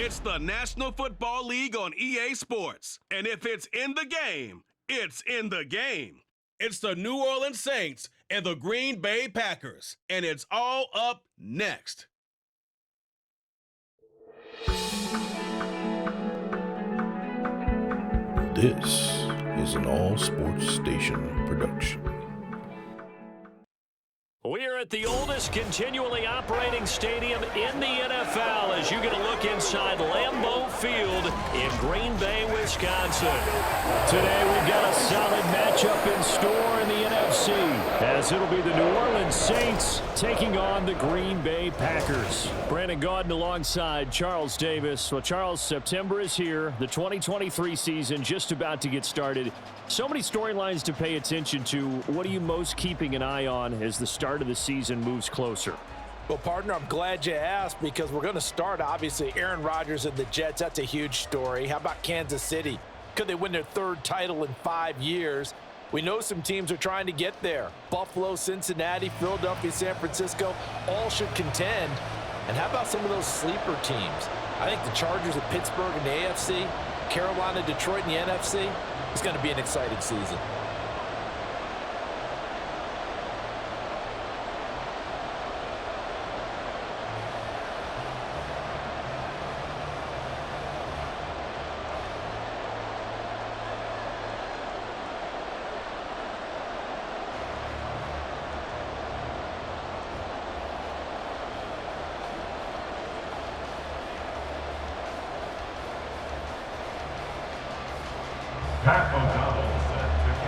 It's the National Football League on EA Sports. And if it's in the game, it's in the game. It's the New Orleans Saints and the Green Bay Packers. And it's all up next. This is an All Sports Station production. We're at the oldest continually operating stadium in the NFL as you get a look inside Lambeau Field in Green Bay, Wisconsin. Today we've got a solid matchup in store in the NFC as it'll be the New Orleans Saints taking on the Green Bay Packers. Brandon Gaudin alongside Charles Davis. Well, Charles, September is here. The 2023 season just about to get started. So many storylines to pay attention to. What are you most keeping an eye on as the start of the season moves closer? Well, partner, I'm glad you asked because we're going to start, obviously, Aaron Rodgers and the Jets. That's a huge story. How about Kansas City? Could they win their third title in 5 years? We know some teams are trying to get there. Buffalo, Cincinnati, Philadelphia, San Francisco, all should contend. And how about some of those sleeper teams? I think the Chargers of Pittsburgh in the AFC, Carolina, Detroit in the NFC. It's going to be an exciting season.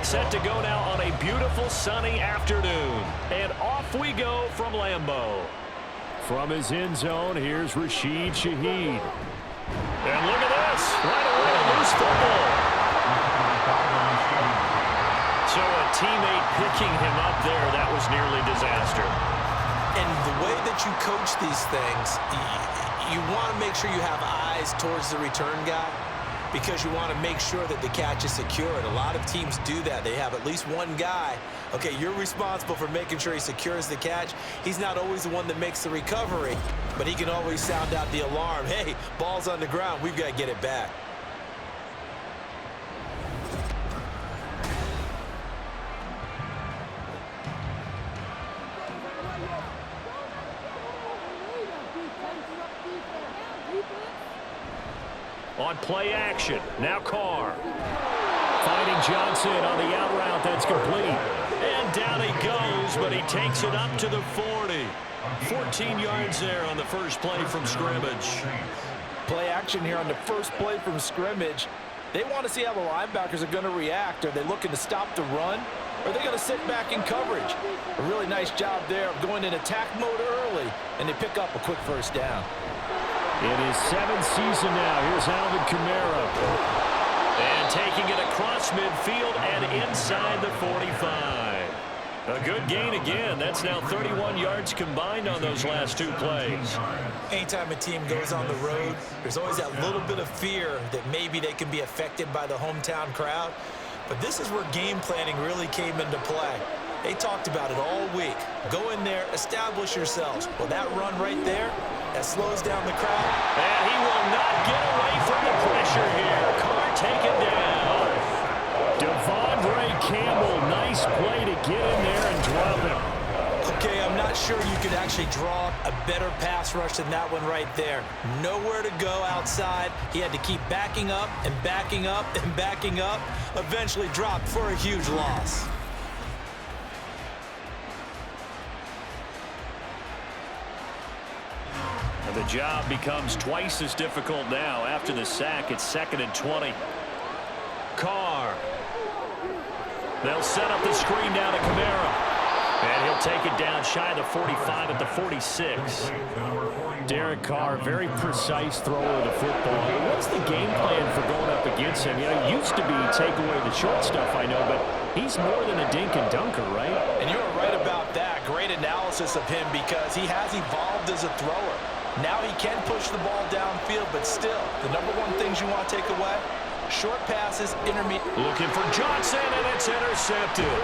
Set to go now on a beautiful sunny afternoon. And off we go from Lambeau. From his end zone, here's Rashid Shaheed. And look at this. Right away, a loose football. So a teammate picking him up there, that was nearly disaster. And the way that you coach these things, you want to make sure you have eyes towards the return guy, because you want to make sure that the catch is secured. A lot of teams do that. They have at least one guy. Okay, you're responsible for making sure he secures the catch. He's not always the one that makes the recovery, but he can always sound out the alarm. Hey, ball's on the ground. We've got to get it back. On play action, now Carr. Finding Johnson on the out route, that's complete. And down he goes, but he takes it up to the 40. 14 yards there on the first play from scrimmage. Play action here on the first play from scrimmage. They want to see how the linebackers are going to react. Are they looking to stop the run? Or are they going to sit back in coverage? A really nice job there of going in attack mode early, and they pick up a quick first down. In his 7th season now, here's Alvin Kamara. And taking it across midfield and inside the 45. A good gain again. That's now 31 yards combined on those last 2 plays. Anytime a team goes on the road, there's always that little bit of fear that maybe they can be affected by the hometown crowd. But this is where game planning really came into play. They talked about it all week. Go in there, establish yourselves. Well, that run right there, that slows down the crowd. And he will not get away from the pressure here. Carr taken down. Devondre Campbell, nice play to get in there and drop him. Okay, I'm not sure you could actually draw a better pass rush than that one right there. Nowhere to go outside. He had to keep backing up and backing up and backing up. Eventually dropped for a huge loss. And the job becomes twice as difficult now. After the sack, it's 2nd and 20. Carr. They'll set up the screen down to Kamara. And he'll take it down shy of the 45 at the 46. Derek Carr, very precise thrower of the football. What's the game plan for going up against him? You know, it used to be take away the short stuff, I know, but he's more than a dink and dunker, right? And you were right about that. Great analysis of him because he has evolved as a thrower. Now he can push the ball downfield, but still, the number one things you want to take away, short passes, intermediate. Looking for Johnson, and it's intercepted.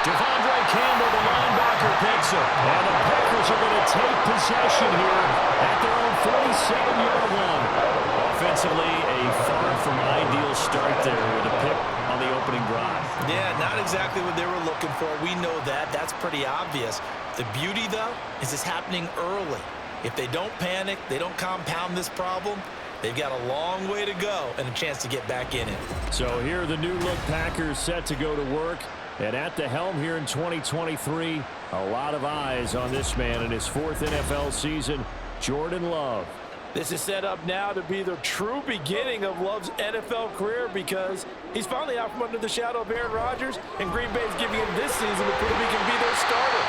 Devondre Campbell, the linebacker, picks it. And the Packers are going to take possession here at their own 47-yard line. Offensively, a far from ideal start there with a pick on the opening drive. Yeah, not exactly what they were looking for. We know that. That's pretty obvious. The beauty, though, is it's happening early. If they don't panic, they don't compound this problem, they've got a long way to go and a chance to get back in it. So here are the new-look Packers set to go to work. And at the helm here in 2023, a lot of eyes on this man in his 4th NFL season, Jordan Love. This is set up now to be the true beginning of Love's NFL career because he's finally out from under the shadow of Aaron Rodgers, and Green Bay's giving him this season to prove he can be their starter.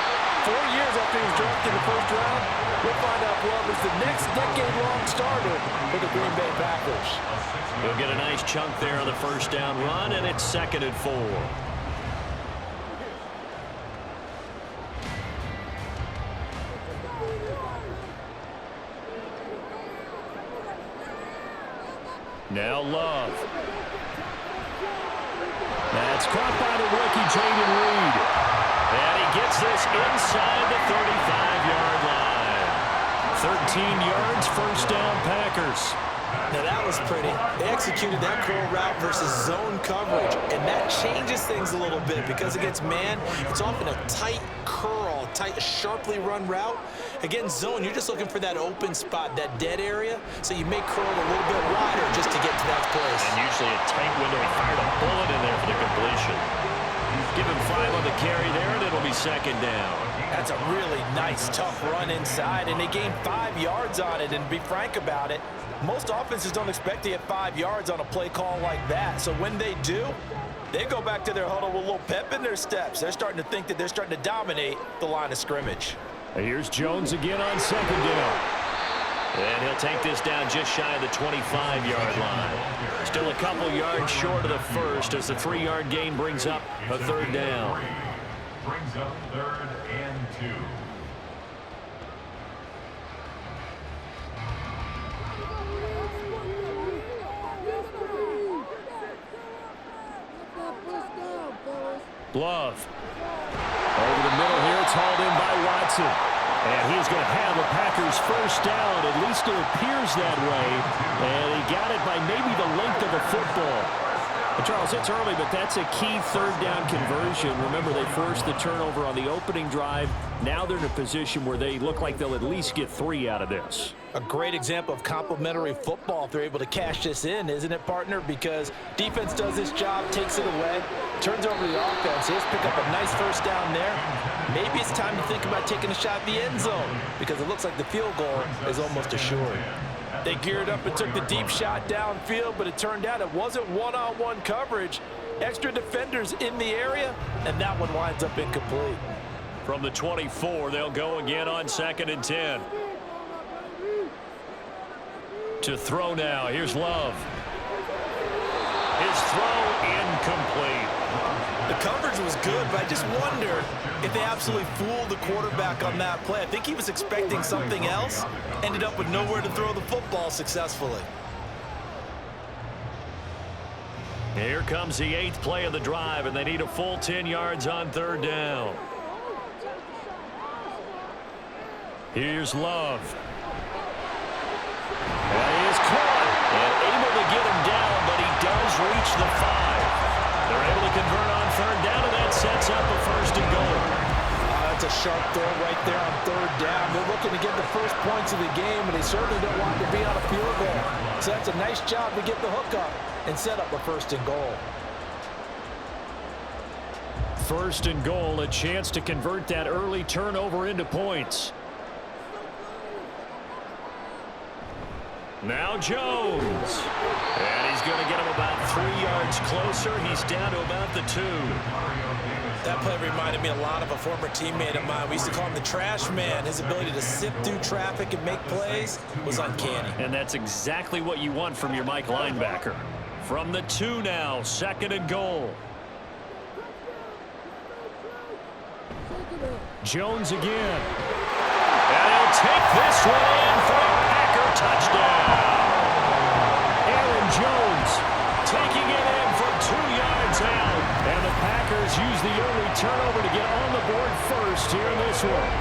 4 years after he was drafted in the first round, we'll find out Love is the next decade-long starter for the Green Bay Packers. He'll get a nice chunk there on the first down run, and it's 2nd and 4. Now Love. That's caught by the rookie, Jaden Reed. And he gets this inside the 35-yard line. 13 yards, first down, Packers. Now that was pretty. They executed that curl route versus zone coverage, and that changes things a little bit because against man, it's often a tight curl, tight, sharply run route. Against zone, you're just looking for that open spot, that dead area, so you may curl a little bit wider just to get to that place. And usually a tight window. He fired a bullet in there for the completion. Give him 5 on the carry there, and it'll be 2nd down. That's a really nice, tough run inside, and they gained 5 yards on it. And to be frank about it, most offenses don't expect to get 5 yards on a play call like that. So when they do, they go back to their huddle with a little pep in their steps. They're starting to think that they're starting to dominate the line of scrimmage. And here's Jones again on 2nd down. And he'll take this down just shy of the 25-yard line. Still a couple yards short of the first as the 3-yard gain brings up a 3rd down. Brings up 3rd and 2. Love. Over the middle here, it's hauled in by Watson. And he's going to have a Packers first down. At least it appears that way. And he got it by maybe the length of the football. And Charles, it's early, but that's a key 3rd down conversion. Remember, they forced the turnover on the opening drive. Now they're in a position where they look like they'll at least get 3 out of this. A great example of complementary football if they're able to cash this in, isn't it, partner? Because defense does this job, takes it away, turns over the offense. Let's pick up a nice first down there. Maybe it's time to think about taking a shot at the end zone because it looks like the field goal is almost assured. They geared up and took the deep shot downfield, but it turned out it wasn't one-on-one coverage. Extra defenders in the area, and that one winds up incomplete. From the 24, they'll go again on 2nd and 10. To throw now, here's Love. His throw incomplete. The coverage was good, but I just wonder if they absolutely fooled the quarterback on that play. I think he was expecting something else, ended up with nowhere to throw the football successfully. Here comes the 8th play of the drive, and they need a full 10 yards on 3rd down. Here's Love. And he is caught and able to get him down, but he does reach the 5. They're able to convert on 3rd down, and that sets up a 1st and goal. That's a sharp throw right there on 3rd down. They're looking to get the first points of the game, and they certainly don't want to be on a field goal. So that's a nice job to get the hook up and set up a 1st and goal. 1st and goal, a chance to convert that early turnover into points. Now Jones. And he's going to get him about 3 yards closer. He's down to about the 2. That play reminded me a lot of a former teammate of mine. We used to call him the trash man. His ability to sift through traffic and make plays was uncanny. And that's exactly what you want from your Mike linebacker. From the 2 now, 2nd and goal. Jones again. And he'll take this one in for a Packer touchdown. Aaron Jones taking it in from 2 yards out. And the Packers use the early turnover to get on the board first here in this one.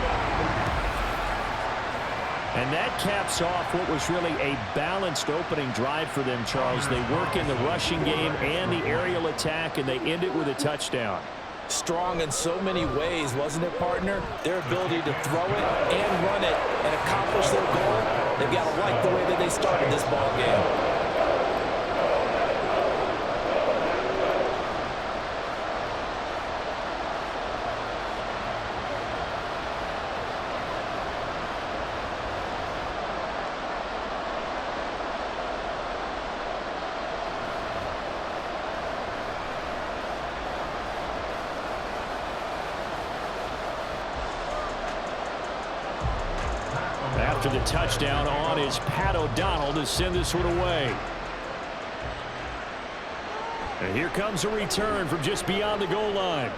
And that caps off what was really a balanced opening drive for them, Charles. They work in the rushing game and the aerial attack, and they end it with a touchdown. Strong in so many ways, wasn't it, partner? Their ability to throw it and run it and accomplish their goal, they've got to like the way that they started this ball game. After the touchdown on is Pat O'Donnell to send this one away. And here comes a return from just beyond the goal line.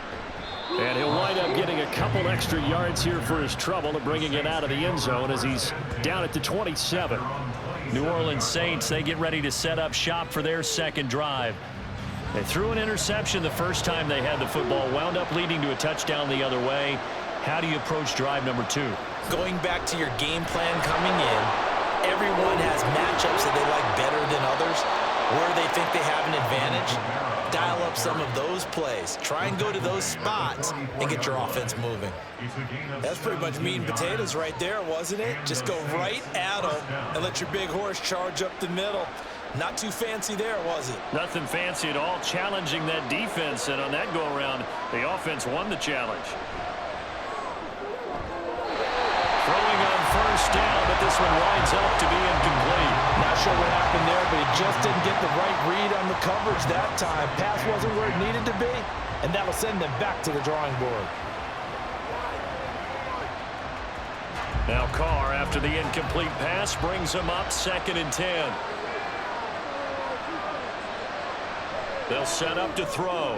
And he'll wind up getting a couple extra yards here for his trouble and bringing it out of the end zone as he's down at the 27. New Orleans Saints, they get ready to set up shop for their second drive. They threw an interception the first time they had the football, wound up leading to a touchdown the other way. How do you approach drive number 2? Going back to your game plan coming in, everyone has matchups that they like better than others, where they think they have an advantage. Dial up some of those plays. Try and go to those spots and get your offense moving. That's pretty much meat and potatoes right there, wasn't it? Just go right at them and let your big horse charge up the middle. Not too fancy there, was it? Nothing fancy at all, challenging that defense, and on that go-around, the offense won the challenge. Throwing on first down, but this one winds up to be incomplete. Not sure what happened there, but he just didn't get the right read on the coverage that time. Pass wasn't where it needed to be, and that'll send them back to the drawing board. Now Carr, after the incomplete pass, brings him up 2nd and 10. They'll set up to throw.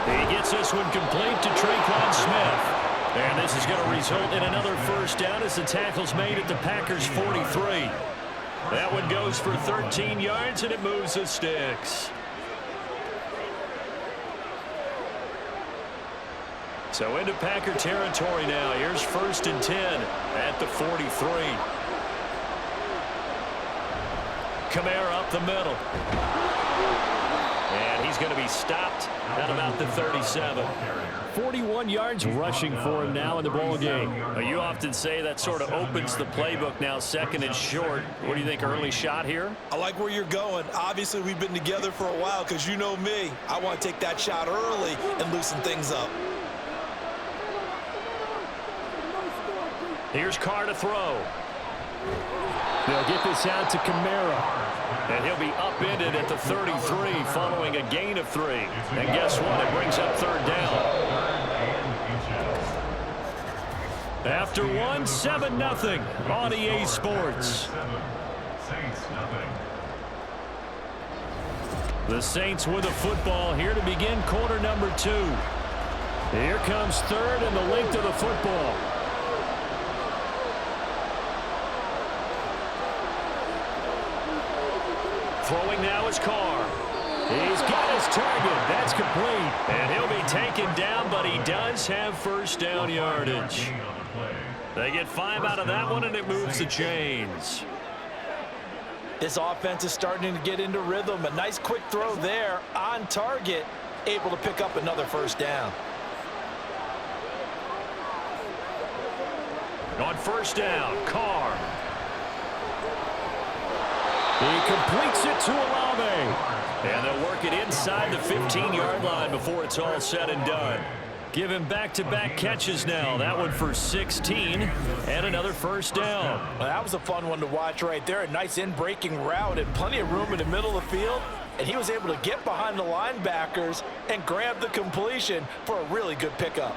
He gets this one complete to Tre'Quan Smith. And this is going to result in another first down as the tackle's made at the Packers' 43. That one goes for 13 yards, and it moves the sticks. So into Packer territory now. Here's 1st and 10 at the 43. Kamara up the middle. And he's going to be stopped at about the 37. 41 yards rushing for him now in the ball game. You often say that sort of opens the playbook now, 2nd and short. What do you think, early shot here? I like where you're going. Obviously, we've been together for a while because you know me. I want to take that shot early and loosen things up. Here's Carr to throw. They'll get this out to Kamara. And he'll be upended at the 33 following a gain of 3. And guess what? It brings up 3rd down. After 7-0 on EA Sports. The Saints with the football here to begin quarter number 2. Here comes 3rd and the length of the football. Throwing now is Carr. He's got his target. That's complete. And he'll be taken down, but he does have first down yardage. They get 5 out of that one, and it moves the chains. This offense is starting to get into rhythm. A nice quick throw there on target, able to pick up another first down. On first down, Carr. He completes it to Olave. And they'll work it inside the 15-yard line before it's all said and done. Give him back-to-back catches now. That one for 16 and another first down. Well, that was a fun one to watch right there. A nice in-breaking route and plenty of room in the middle of the field. And he was able to get behind the linebackers and grab the completion for a really good pickup.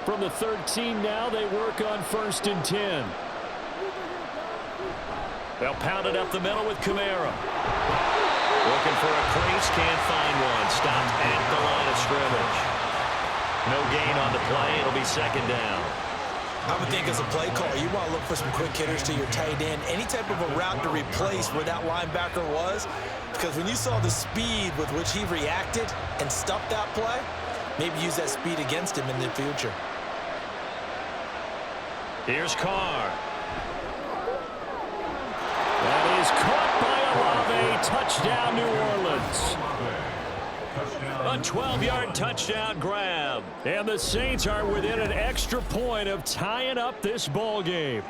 From the 13 now, they work on 1st and 10. They'll pound it up the middle with Kamara. Looking for a crease, can't find one. Stopped at the line of scrimmage. No gain on the play. It'll be 2nd down. I would think as a play call, you want to look for some quick hitters to your tight end. Any type of a route to replace where that linebacker was. Because when you saw the speed with which he reacted and stuffed that play, maybe use that speed against him in the future. Here's Carr. Touchdown, New Orleans. A 12-yard touchdown grab. And the Saints are within an extra point of tying up this ball game.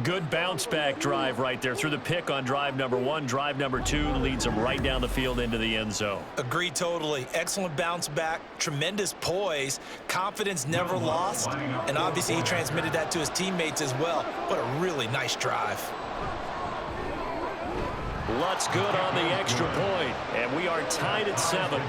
Good bounce-back drive right there through the pick on drive number 1. Drive number 2 leads them right down the field into the end zone. Agree totally. Excellent bounce back, tremendous poise, confidence never lost, and obviously he transmitted that to his teammates as well. What a really nice drive. Lutz good on the extra point, and we are tied at 7.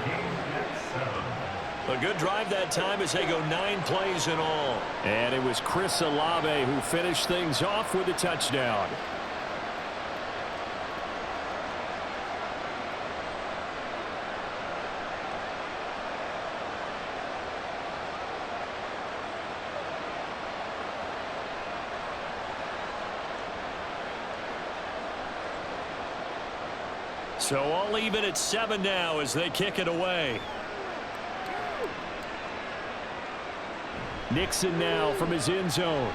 A good drive that time as they go 9 plays in all. And it was Chris Olave who finished things off with a touchdown. So all even at 7 now as they kick it away. Nixon now from his end zone.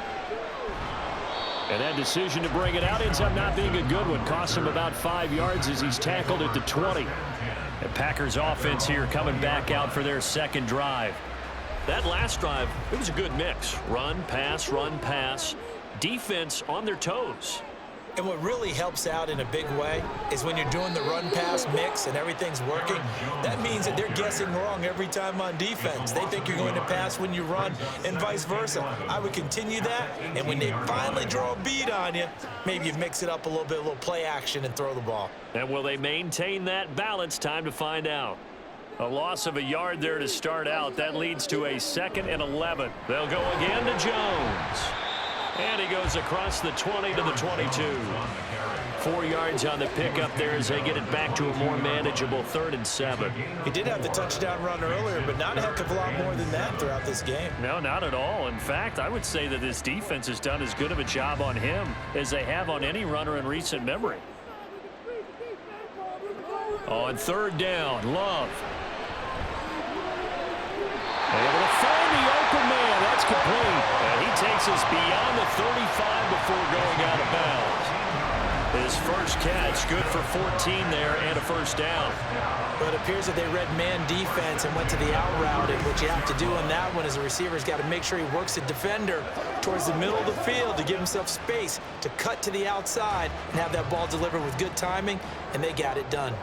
And that decision to bring it out ends up not being a good one. Costs him about 5 yards as he's tackled at the 20. The Packers offense here coming back out for their second drive. That last drive, it was a good mix. Run, pass, defense on their toes. And what really helps out in a big way is when you're doing the run-pass mix and everything's working, that means that they're guessing wrong every time on defense. They think you're going to pass when you run and vice versa. I would continue that, and when they finally draw a bead on you, maybe you mix it up a little little play action and throw the ball. And will they maintain that balance? Time to find out. A loss of a yard there to start out. That leads to a 2nd and 11. They'll go again to Jones. And he goes across the 20 to the 22. 4 yards on the pickup there as they get it back to a more manageable 3rd and 7. He did have the touchdown run earlier, but not a heck of a lot more than that throughout this game. No, not at all. In fact, I would say that this defense has done as good of a job on him as they have on any runner in recent memory. On 3rd down, Love. Able to find the open man. That's complete. And he takes us beyond the 35 before going out of bounds. His first catch, good for 14 there and a first down. But it appears that they read man defense and went to the out route. And what you have to do on that one is the receiver's got to make sure he works the defender towards the middle of the field to give himself space to cut to the outside and have that ball delivered with good timing, and they got it done.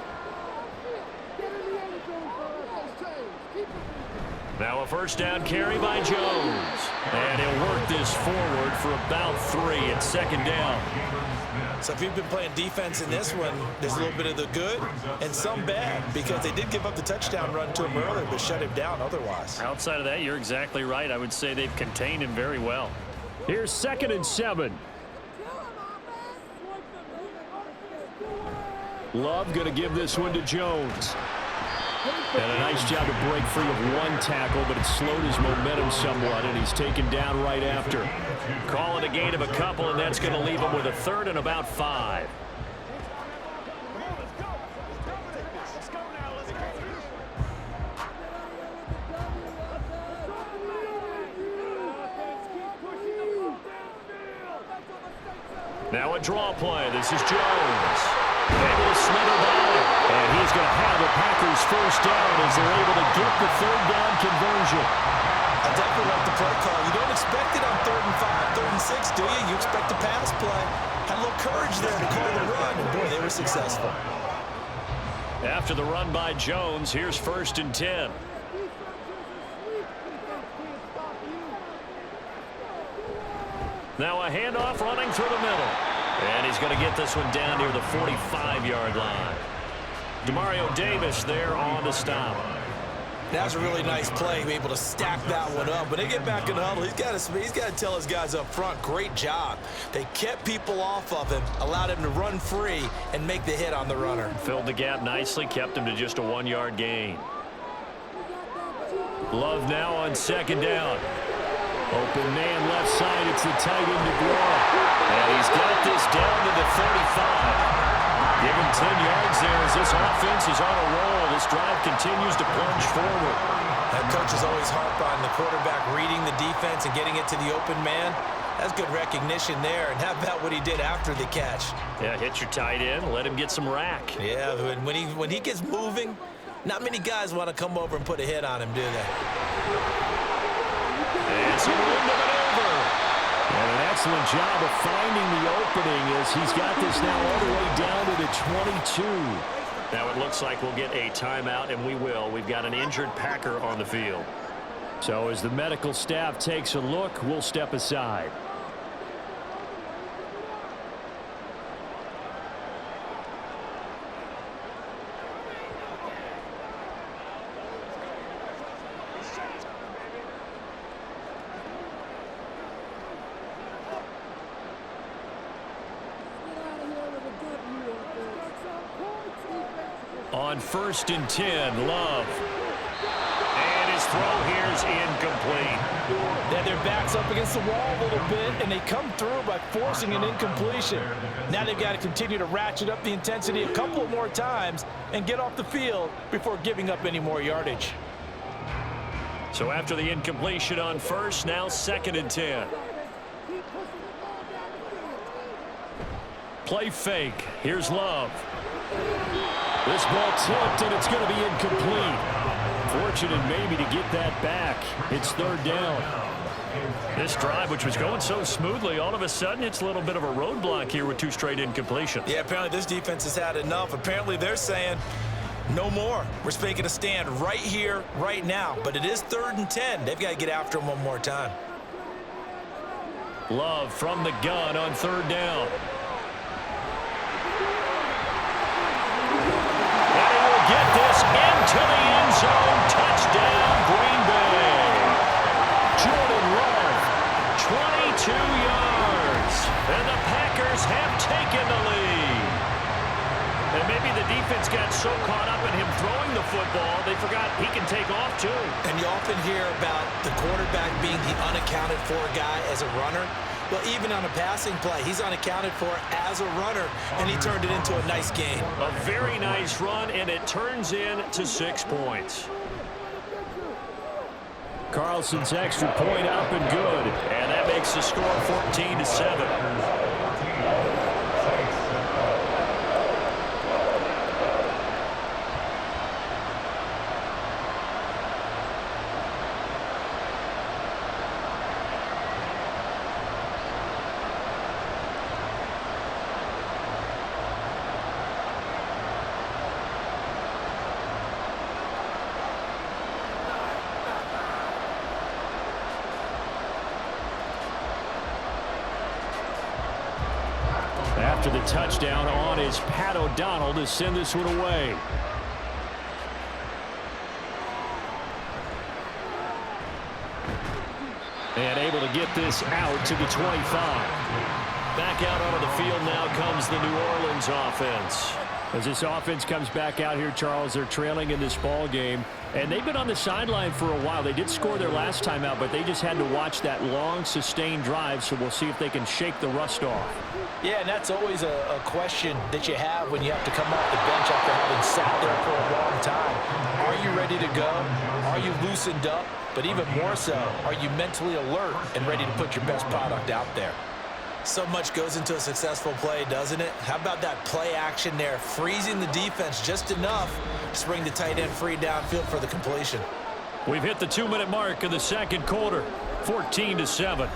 Now a first down carry by Jones. And he'll work this forward for about 3 at 2nd down. So if you've been playing defense in this one, there's a little bit of the good and some bad, because they did give up the touchdown run to him earlier but shut him down otherwise. Outside of that, you're exactly right. I would say they've contained him very well. Here's 2nd and 7. Love going to give this one to Jones. And a nice job to break free of 1 tackle, but it slowed his momentum somewhat, and he's taken down right after. Call it a gain of a couple, and that's going to leave him with a 3rd and about 5. Now a draw play. This is Jones. Able to slither by. And he's going to have the Packers first down as they're able to get the 3rd down conversion. I definitely like the play call. You don't expect it on 3rd and 5, 3rd and 6, do you? You expect a pass play. Had a little courage there to call the run, and boy, they were successful. After the run by Jones, here's 1st and 10. Now a handoff running through the middle. And he's going to get this one down near the 45-yard line. Demario Davis there on the stop. That was a really nice play, able to stack that one up. When they get back in the huddle, he's got to tell his guys up front, great job. They kept people off of him, allowed him to run free and make the hit on the runner. Filled the gap nicely, kept him to just a 1-yard gain. Love now on 2nd down. Open man left side, it's the tight end to Guar. And he's got this down to the 35. Give him 10 yards there as this offense is on a roll. This drive continues to plunge forward. That coach is always harp on the quarterback reading the defense and getting it to the open man. That's good recognition there. And how about what he did after the catch? Yeah, hit your tight end, let him get some rack. Yeah, when he gets moving, not many guys want to come over and put a hit on him, do they? And some room to maneuver. And an excellent job of finding the opening as he's got this now all the way down to the 22. Now it looks like we'll get a timeout, and we will. We've got an injured Packer on the field. So as the medical staff takes a look, we'll step aside. On 1st and 10, Love. And his throw here is incomplete. Yeah, their back's up against the wall a little bit, and they come through by forcing an incompletion. Now they've got to continue to ratchet up the intensity a couple more times and get off the field before giving up any more yardage. So after the incompletion on 1st, now 2nd and 10. Play fake. Here's Love. This ball tipped, and it's going to be incomplete. Fortunate maybe to get that back. It's 3rd down. This drive, which was going so smoothly, all of a sudden it's a little bit of a roadblock here with 2 straight incompletions. Yeah, apparently this defense has had enough. Apparently they're saying, no more. We're making a stand right here, right now. But it is 3rd and 10. They've got to get after him one more time. Love from the gun on 3rd down. Get this into the end zone. Touchdown, Green Bay. Jordan Love, 22 yards. And the Packers have taken the lead. And maybe the defense got so caught up in him throwing the football, they forgot he can take off too. And you often hear about the quarterback being the unaccounted for guy as a runner. Well, even on a passing play, he's unaccounted for as a runner, and he turned it into a nice game. A very nice run, and it turns into 6 points. Carlson's extra point up and good, and that makes the score 14-7. After the touchdown on is Pat O'Donnell to send this one away. And able to get this out to the 25. Back out onto the field now comes the New Orleans offense. As this offense comes back out here, Charles, they're trailing in this ball game. And they've been on the sideline for a while. They did score their last time out, but they just had to watch that long, sustained drive, so we'll see if they can shake the rust off. Yeah, and that's always a question that you have when you have to come off the bench after having sat there for a long time. Are you ready to go? Are you loosened up? But even more so, are you mentally alert and ready to put your best product out there? So much goes into a successful play, doesn't it? How about that play action there, freezing the defense just enough to bring the tight end free downfield for the completion. We've hit the 2-minute mark of the second quarter, 14-7.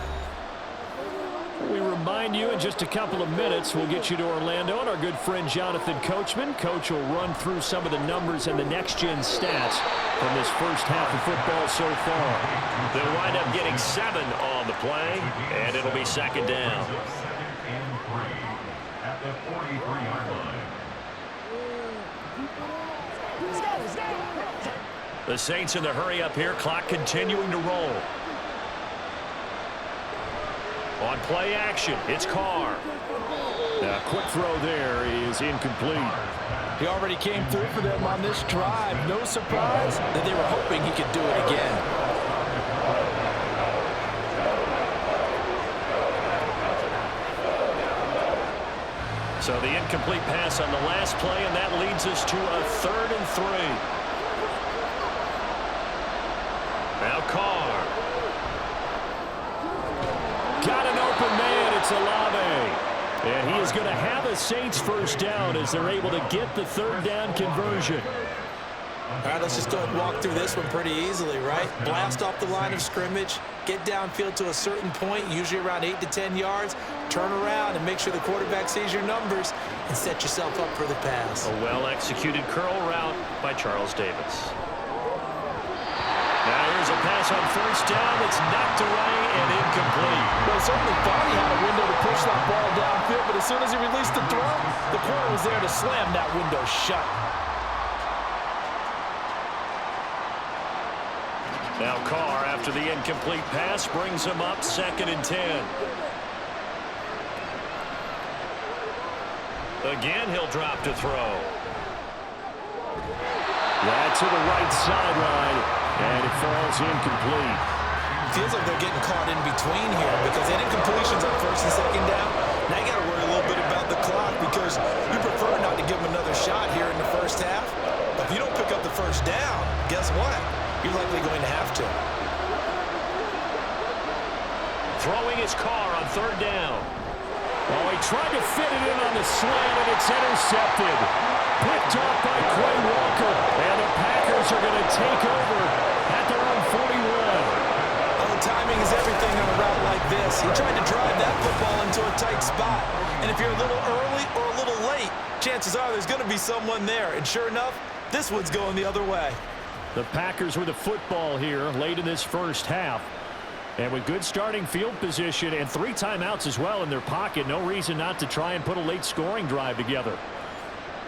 We remind you in just a couple of minutes, we'll get you to Orlando and our good friend Jonathan Coachman. Coach will run through some of the numbers and the next-gen stats from this first half of football so far. They'll wind up getting 7 on the play, and it'll be 2nd down. At the 43-yard line. The Saints in the hurry up here, clock continuing to roll. On play action, it's Carr. A quick throw there is incomplete. He already came through for them on this drive. No surprise that they were hoping he could do it again. So the incomplete pass on the last play, and that leads us to a 3rd and 3. Now Carr. Got an open It's Olave. And he is going to have a Saints first down as they're able to get the third down conversion. All right, let's just go and walk through this one pretty easily, right? Blast off the line of scrimmage, get downfield to a certain point, usually around 8 to 10 yards, turn around and make sure the quarterback sees your numbers and set yourself up for the pass. A well-executed curl route by Charles Davis. Now here's a pass on first down that's knocked away and incomplete. Well, certainly thought he had a window to push that ball downfield, but as soon as he released the throw, the corner was there to slam that window shut. Now Carr, after the incomplete pass, brings him up 2nd and 10. Again, he'll drop to throw. That to the right sideline, and it falls incomplete. Feels like they're getting caught in between here because they had incompletions on 1st and 2nd down. Now you got to worry a little bit about the clock because you prefer not to give them another shot here in the first half. But if you don't pick up the first down, guess what? You're likely going to have to. Throwing his Carr on 3rd down. Oh, he tried to fit it in on the slant, and it's intercepted. Picked off by Quay Walker. And the Packers are going to take over at their own 41. Oh, timing is everything on a route like this. He tried to drive that football into a tight spot. And if you're a little early or a little late, chances are there's going to be someone there. And sure enough, this one's going the other way. The Packers with the football here late in this first half. And with good starting field position and 3 timeouts as well in their pocket, no reason not to try and put a late scoring drive together.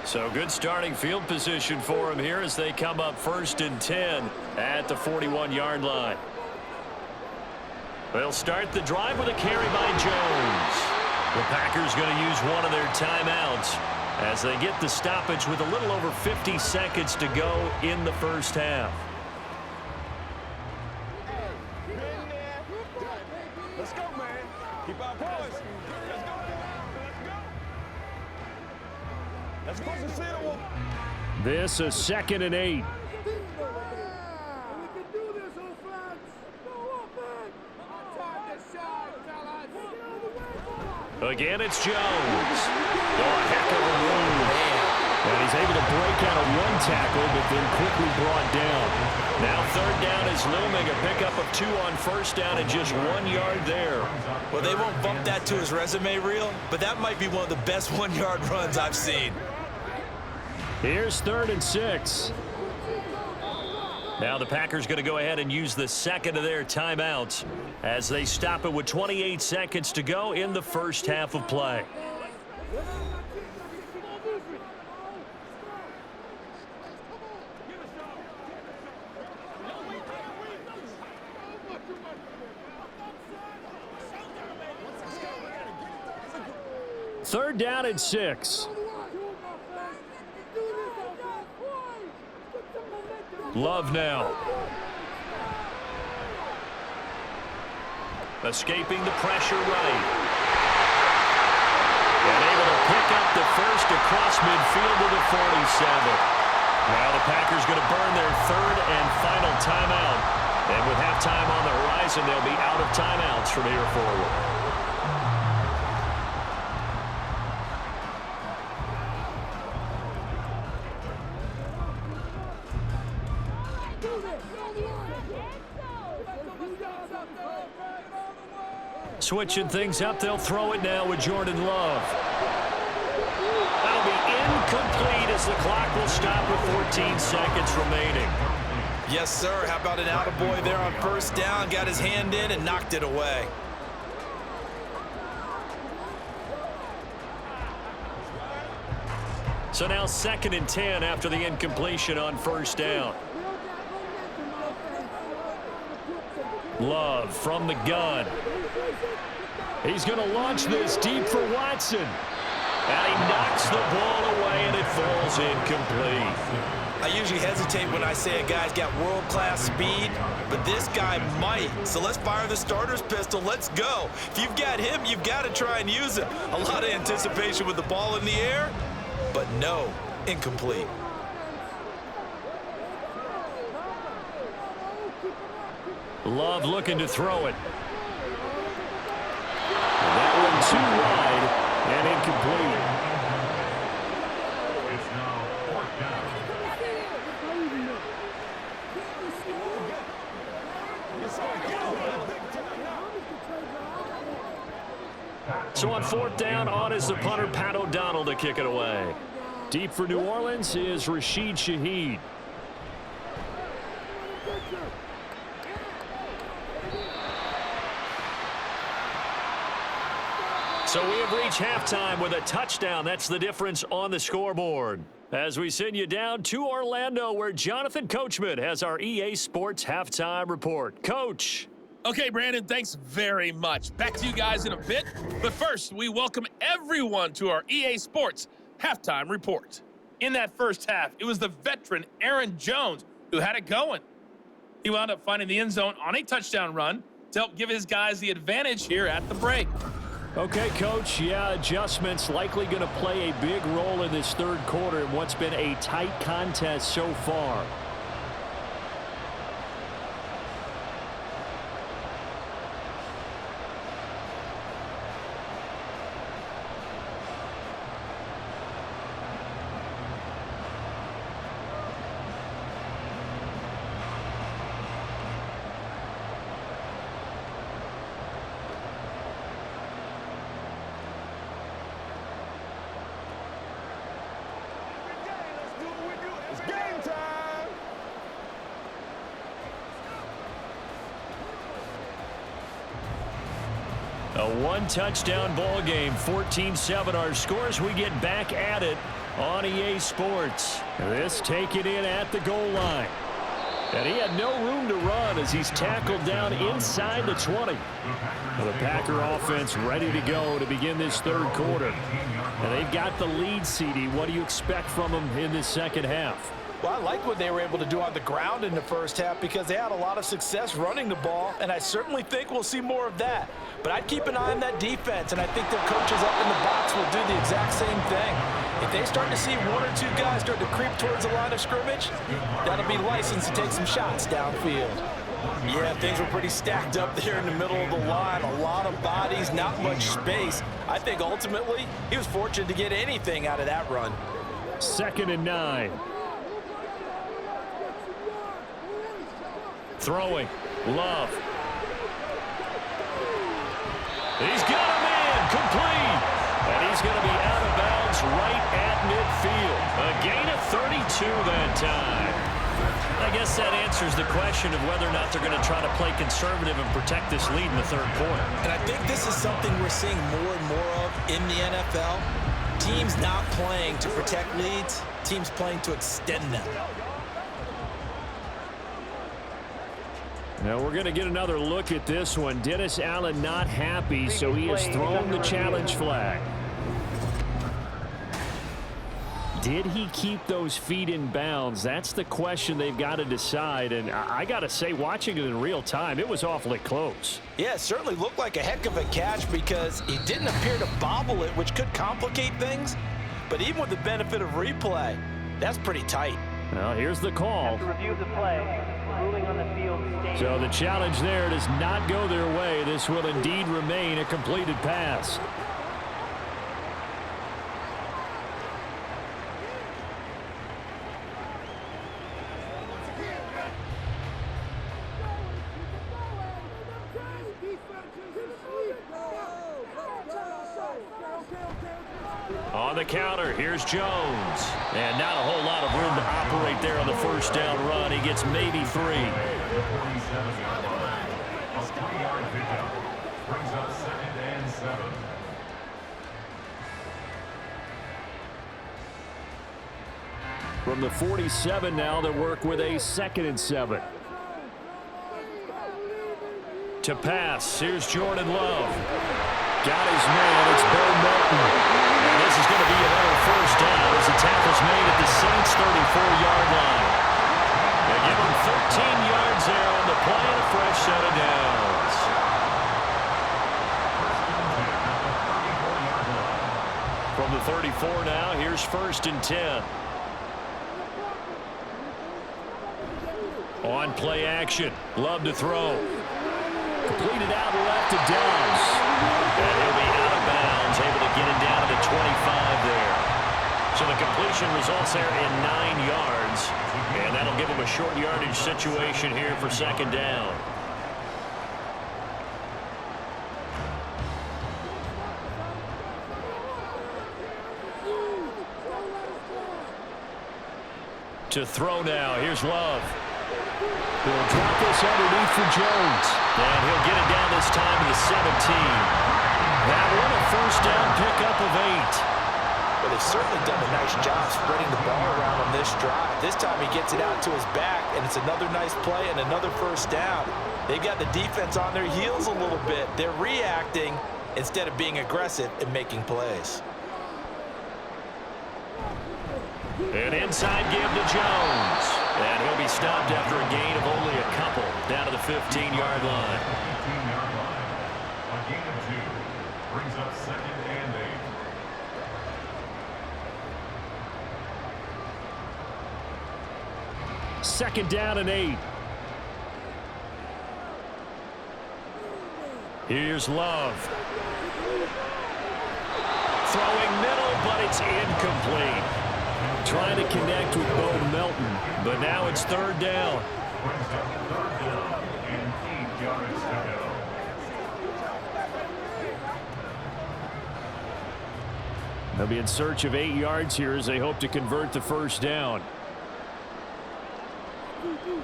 So good starting field position for him here as they come up 1st and 10 at the 41-yard line. They'll start the drive with a carry by Jones. The Packers going to use one of their timeouts as they get the stoppage with a little over 50 seconds to go in the first half. Let's go, man. Keep our poise. Let's go. Let's go. Let's push the seal. This is 2nd and 8. Again, it's Jones. Oh, heck of a move. And he's able to break out of 1 tackle, but then quickly brought down. Now 3rd down is looming. A pickup of 2 on 1st down and just 1 yard there. Well, they won't bump that to his resume reel, but that might be one of the best 1-yard runs I've seen. Here's 3rd and 6. Now the Packers going to go ahead and use the 2nd of their timeouts as they stop it with 28 seconds to go in the first half of play. Third down and 6. Love now. Escaping the pressure right. And able to pick up the first across midfield to the 47. Now the Packers going to burn their 3rd and final timeout. And with halftime on the horizon, they'll be out of timeouts from here forward. Switching things up, they'll throw it now with Jordan Love. That'll be incomplete as the clock will stop with 14 seconds remaining. Yes, sir. How about an attaboy there on 1st down? Got his hand in and knocked it away. So now 2nd and 10 after the incompletion on 1st down. Love from the gun. He's going to launch this deep for Watson. And he knocks the ball away, and it falls incomplete. I usually hesitate when I say a guy's got world-class speed, but this guy might. So let's fire the starter's pistol. Let's go. If you've got him, you've got to try and use him. A lot of anticipation with the ball in the air, but no, incomplete. Love looking to throw it. And that one to So on 4th down, on is the punter, Pat O'Donnell, to kick it away. Deep for New Orleans is Rashid Shaheed. So we have reached halftime with a touchdown. That's the difference on the scoreboard. As we send you down to Orlando, where Jonathan Coachman has our EA Sports halftime report. Coach. Okay, Brandon, thanks very much. Back to you guys in a bit. But first, we welcome everyone to our EA Sports halftime report. In that first half, it was the veteran Aaron Jones who had it going. He wound up finding the end zone on a touchdown run to help give his guys the advantage here at the break. Okay, Coach, yeah, adjustments likely going to play a big role in this third quarter in what's been a tight contest so far. It's game time. A one-touchdown ball game, 14-7 our scores. We get back at it on EA Sports. This taken in at the goal line. And he had no room to run as he's tackled down inside the 20. The Packer offense ready to go to begin this third quarter. And they've got the lead, CD. What do you expect from them in this second half? Well, I like what they were able to do on the ground in the first half because they had a lot of success running the ball, and I certainly think we'll see more of that. But I'd keep an eye on that defense, and I think their coaches up in the box will do the exact same thing. If they start to see one or two guys start to creep towards the line of scrimmage, that'll be licensed to take some shots downfield. Yeah, things were pretty stacked up there in the middle of the line. A lot of bodies, not much space. I think ultimately he was fortunate to get anything out of that run. 2nd and 9. Throwing. Love. He's got him in. Complete. And he's going to be out of bounds right at midfield. A gain of 32 that time. I guess that answers the question of whether or not they're going to try to play conservative and protect this lead in the third quarter. And I think this is something we're seeing more and more of in the NFL. Teams not playing to protect leads, teams playing to extend them. Now we're going to get another look at this one. Dennis Allen not happy, so he has thrown the challenge flag. Did he keep those feet in bounds? That's the question they've got to decide. And I got to say, watching it in real time, it was awfully close. Yeah, it certainly looked like a heck of a catch because he didn't appear to bobble it, which could complicate things. But even with the benefit of replay, that's pretty tight. Well, here's the call. Review the play. Ruling on the field. So the challenge there does not go their way. This will indeed remain a completed pass. On the counter, here's Jones. And not a whole lot of room to operate there on the first down run. He gets maybe 3. 47-yard line. A 3-yard pickup brings up 2nd and 7. From the 47 now, they work with a 2nd and 7. To pass, here's Jordan Love. Got his man, it's Bo Melton. And this is going to be another first down as the tackle's made at the Saints' 34-yard line. They give him 13 yards there on the play and a fresh set of downs. From the 34 now, here's 1st and 10. On play action, Love to throw. Completed out left to Downs. And he'll be out of bounds, able to get it down to the 25 there. So the completion results there in 9 yards. And that'll give him a short yardage situation here for 2nd down. To throw now. Here's Love. He'll drop this underneath for Jones. And he'll get it down this time to the 17. That one a first down pickup of 8. Well, they've certainly done a nice job spreading the ball around on this drive. This time he gets it out to his back, and it's another nice play and another first down. They've got the defense on their heels a little bit. They're reacting instead of being aggressive and making plays. An inside give to Jones. And he'll be stopped after a gain of only a couple down to the 15-yard line. 15-yard line. A gain of 2 brings up 2nd and 8. Second down and 8. Here's Love. Throwing middle, but it's incomplete. Trying to connect with Bo Melton, but now it's third down. Brings up 3rd down and 8 yards to go. They'll be in search of 8 yards here as they hope to convert the first down.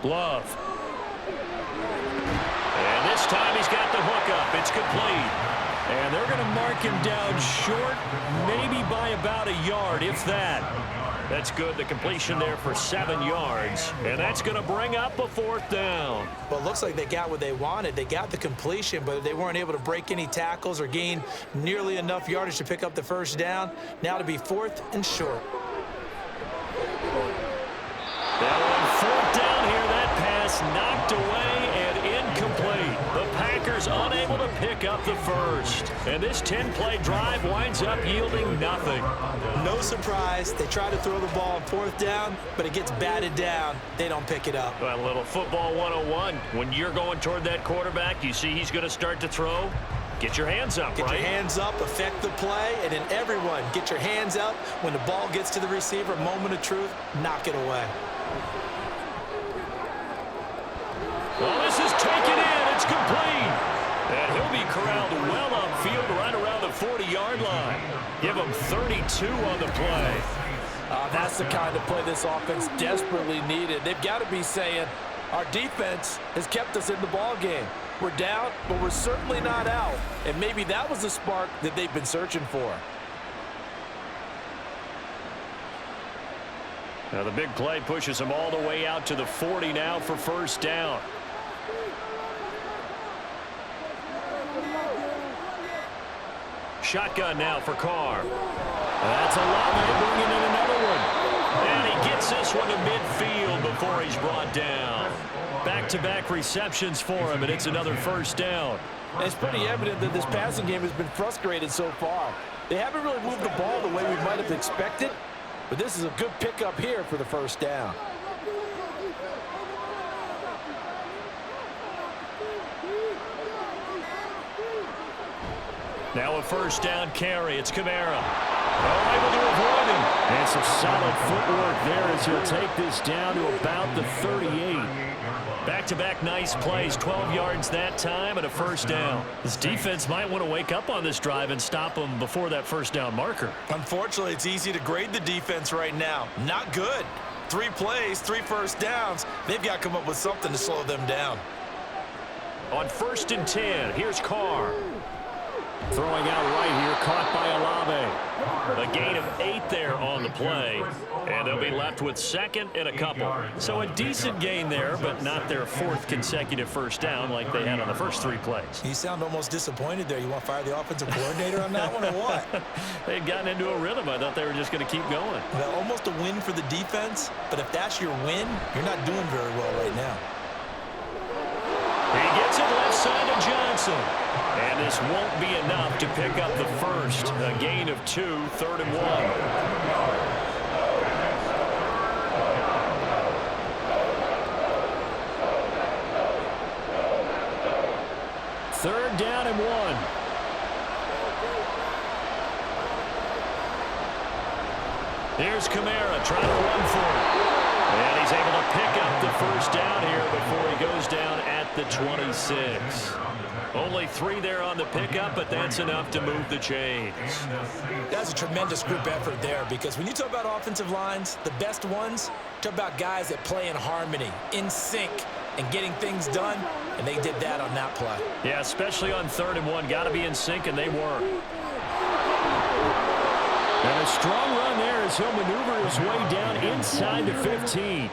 Love. And this time he's got the hook up. It's complete. And they're going to mark him down short, maybe by about a yard, if that. That's good. The completion there for 7 yards. And that's going to bring up a 4th down. Well, it looks like they got what they wanted. They got the completion, but they weren't able to break any tackles or gain nearly enough yardage to pick up the first down. Now to be 4th and short. That one 4th down here. That pass knocked away and incomplete. The Packers unable to pick up the first. And this 10-play drive winds up yielding nothing. No surprise. They try to throw the ball on 4th down, but it gets batted down. They don't pick it up. Well, a little football 101. When you're going toward that quarterback, you see he's going to start to throw. Get your hands up, Get right? your hands up, affect the play, and then everyone get your hands up. When the ball gets to the receiver, moment of truth, knock it away. Well, this is taken in. It's complete. And he'll be corralled well upfield right around the 40-yard line. Give him 32 on the play. That's the kind of play this offense desperately needed. They've got to be saying, our defense has kept us in the ball game. We're down, but we're certainly not out. And maybe that was the spark that they've been searching for. Now the big play pushes them all the way out to the 40 now for first down. Shotgun now for Carr. That's a lot. They're bringing in another one. And he gets this one to midfield before he's brought down. Back-to-back receptions for him, and it's another first down. And it's pretty evident that this passing game has been frustrated so far. They haven't really moved the ball the way we might have expected, but this is a good pickup here for the first down. Now a first down carry. It's Kamara. Oh, able to avoid him. And some solid footwork there as he'll take this down to about the 38. Back-to-back nice plays. 12 yards that time and a first down. This defense might want to wake up on this drive and stop them before that first down marker. Unfortunately, it's easy to grade the defense right now. Not good. 3 plays, 3 first downs. They've got to come up with something to slow them down. On 1st and 10, here's Carr. Throwing out right here, caught by Olave. A gain of 8 there on the play, and they'll be left with 2nd and a couple. So a decent gain there, but not their 4th consecutive first down like they had on the first 3 plays. You sound almost disappointed there. You want to fire the offensive coordinator on that one or what? They'd gotten into a rhythm. I thought they were just going to keep going. Well, almost a win for the defense, but if that's your win, you're not doing very well right now. He gets it left side to Johnson. And this won't be enough to pick up the first. A gain of 2, 3rd and 1. Third down and 1. Here's Kamara trying to run for it. And he's able to pick up the first down here before he goes down at the 26. Only 3 there on the pickup, but that's enough to move the chains. That's a tremendous group effort there, because when you talk about offensive lines, the best ones, talk about guys that play in harmony, in sync, and getting things done, and they did that on that play. Yeah, especially on 3rd and 1. Got to be in sync, and they were. And a strong run there as he'll maneuver his way down inside the 15.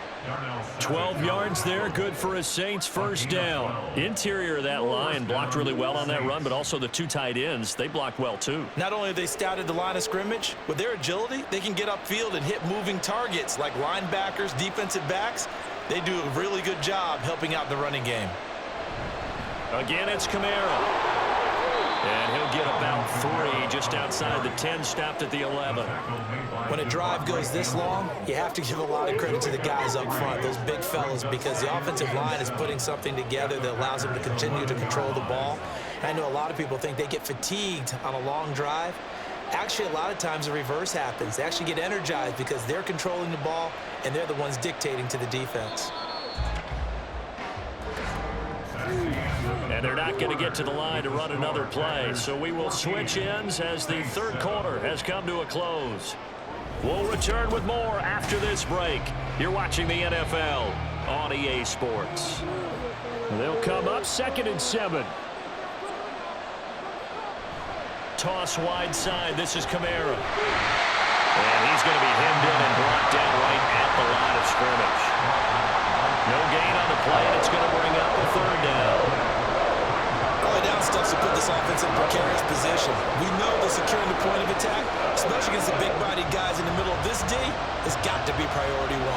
12 yards there, good for a Saints first down. Interior of that line blocked really well on that run, but also the 2 tight ends, they blocked well too. Not only have they scouted the line of scrimmage, with their agility, they can get upfield and hit moving targets like linebackers, defensive backs. They do a really good job helping out the running game. Again, it's Kamara. And he'll get about 3 just outside the 10, stopped at the 11. When a drive goes this long, you have to give a lot of credit to the guys up front, those big fellas, because the offensive line is putting something together that allows them to continue to control the ball. I know a lot of people think they get fatigued on a long drive. Actually, a lot of times the reverse happens. They actually get energized because they're controlling the ball, and they're the ones dictating to the defense. And they're not going to get to the line to run another play, so we will switch ends as the 3rd quarter has come to a close. We'll return with more after this break. You're watching the NFL on EA Sports. They'll come up 2nd and 7. Toss wide side. This is Kamara. And he's going to be hemmed in and blocked down right at the line of scrimmage. No gain on the play, and it's going to bring up a 3rd down. Early down stuff to put this offense in a precarious position. We know that securing the point of attack, especially against the big-bodied guys in the middle of this D, has got to be priority 1.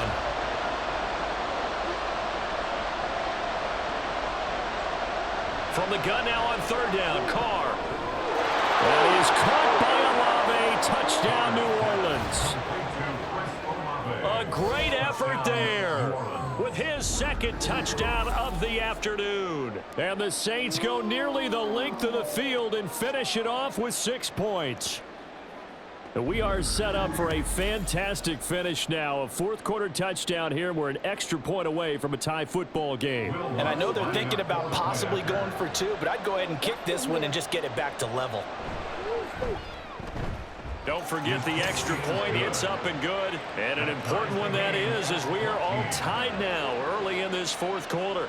From the gun now on 3rd down, Carr. That is caught by Olave. Touchdown, New Orleans. A great effort there with his 2nd touchdown of the afternoon. And the Saints go nearly the length of the field and finish it off with 6 points. And we are set up for a fantastic finish now. A 4th quarter touchdown here. We're an extra point away from a tie football game. And I know they're thinking about possibly going for 2, but I'd go ahead and kick this one and just get it back to level. Don't forget the extra point. It's up and good. And an important one that is, as we are all tied now early in this 4th quarter.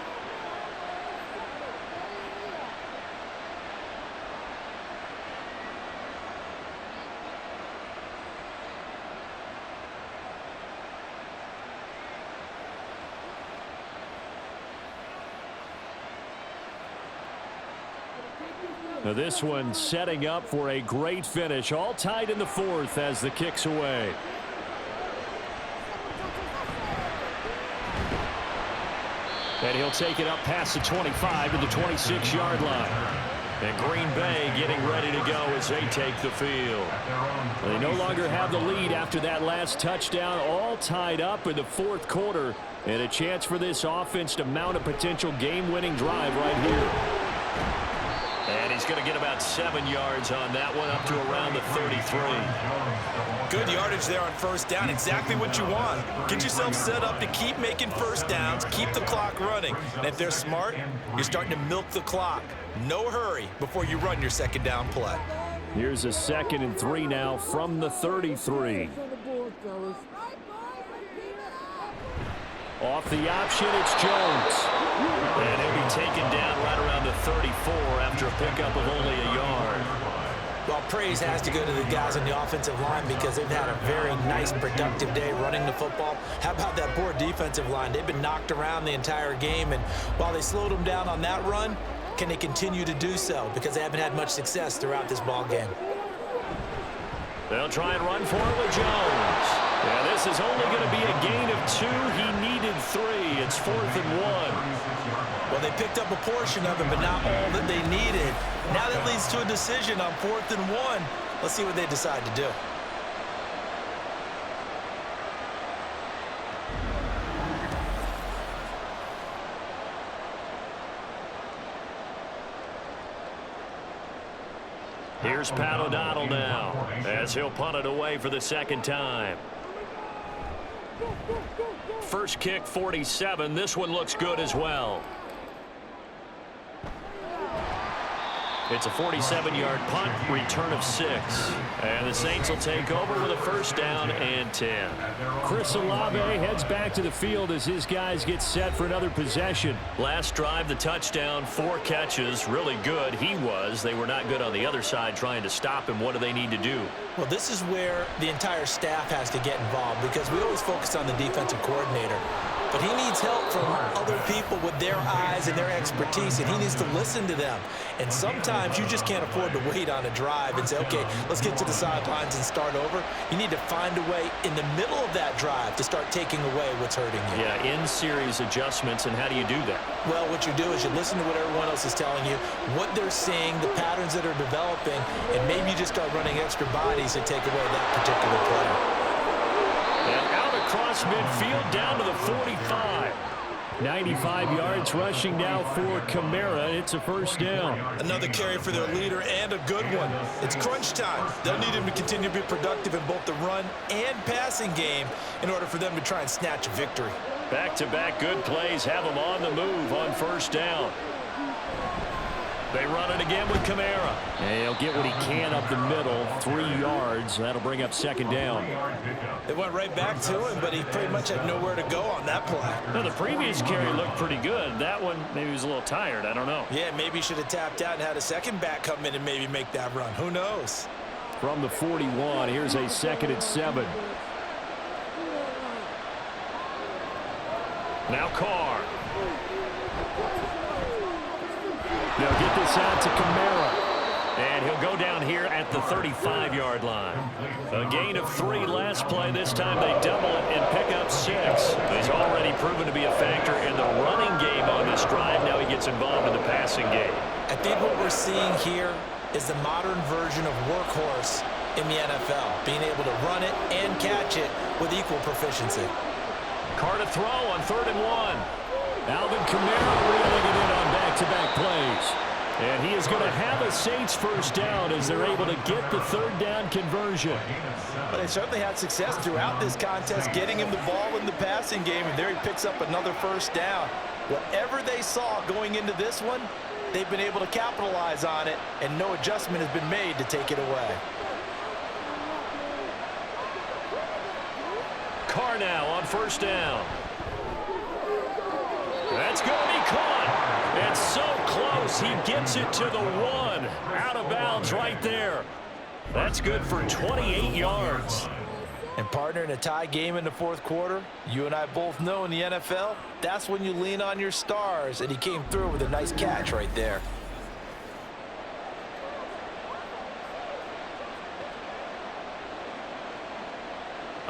Now this one setting up for a great finish. All tied in the 4th as the kick's away. And he'll take it up past the 25 to the 26-yard line. And Green Bay getting ready to go as they take the field. They no longer have the lead after that last touchdown. All tied up in the 4th quarter. And a chance for this offense to mount a potential game-winning drive right here. And he's going to get about 7 yards on that one, up to around the 33. Good yardage there on 1st down. Exactly what you want. Get yourself set up to keep making 1st downs, keep the clock running. And if they're smart, you're starting to milk the clock. No hurry before you run your 2nd down play. Here's a 2nd and 3 now from the 33. Off the option, it's Jones. And he'll be taken down right around the 34 after a pickup of only a yard. Well, praise has to go to the guys on the offensive line because they've had a very nice, productive day running the football. How about that poor defensive line? They've been knocked around the entire game, and while they slowed them down on that run, can they continue to do so? Because they haven't had much success throughout this ball game. They'll try and run for it with Jones. Yeah, this is only going to be a gain of 2. He needed 3. It's 4th and 1. Well, they picked up a portion of it, but not all that they needed. Now that leads to a decision on 4th and 1. Let's see what they decide to do. Here's Pat O'Donnell now as he'll punt it away for the 2nd time. First kick, 47. This one looks good as well. It's a 47-yard punt, return of 6. And the Saints will take over with a first down and 10. Chris Olave heads back to the field as his guys get set for another possession. Last drive, the touchdown, 4 catches, really good. He was. They were not good on the other side trying to stop him. What do they need to do? Well, this is where the entire staff has to get involved because we always focus on the defensive coordinator. But he needs help from other people with their eyes and their expertise, and he needs to listen to them. And sometimes you just can't afford to wait on a drive and say, okay, let's get to the sidelines and start over. You need to find a way in the middle of that drive to start taking away what's hurting you. Yeah, in-series adjustments, and how do you do that? Well, what you do is you listen to what everyone else is telling you, what they're seeing, the patterns that are developing, and maybe you just start running extra bodies to take away that particular play. And out across midfield down to the 45. 95 yards rushing now for Kamara. It's a first down. Another carry for their leader and a good one. It's crunch time. They'll need him to continue to be productive in both the run and passing game in order for them to try and snatch a victory. Back-to-back good plays have them on the move on first down. They run it again with Kamara. And he'll get what he can up the middle, 3 yards. That'll bring up second down. They went right back to him, but he pretty much had nowhere to go on that play. Now, the previous carry looked pretty good. That one, maybe he was a little tired. I don't know. Yeah, maybe he should have tapped out and had a second back come in and maybe make that run. Who knows? From the 41, here's a 2nd and 7. Now Carr. They'll get this out to Kamara. And he'll go down here at the 35-yard line. A gain of 3 last play. This time they double it and pick up 6. He's already proven to be a factor in the running game on this drive. Now he gets involved in the passing game. I think what we're seeing here is the modern version of workhorse in the NFL, being able to run it and catch it with equal proficiency. Carr to throw on 3rd and 1. Alvin Kamara reeling it in on back-to-back plays. And he is going to have a Saints first down as they're able to get the 3rd down conversion. But they certainly had success throughout this contest, getting him the ball in the passing game, and there he picks up another first down. Whatever they saw going into this one, they've been able to capitalize on it, and no adjustment has been made to take it away. Carr now on first down. That's going to be caught. And so close. He gets it to the 1. Out of bounds right there. That's good for 28 yards. And partner, in a tie game in the 4th quarter, you and I both know in the NFL, that's when you lean on your stars, and he came through with a nice catch right there.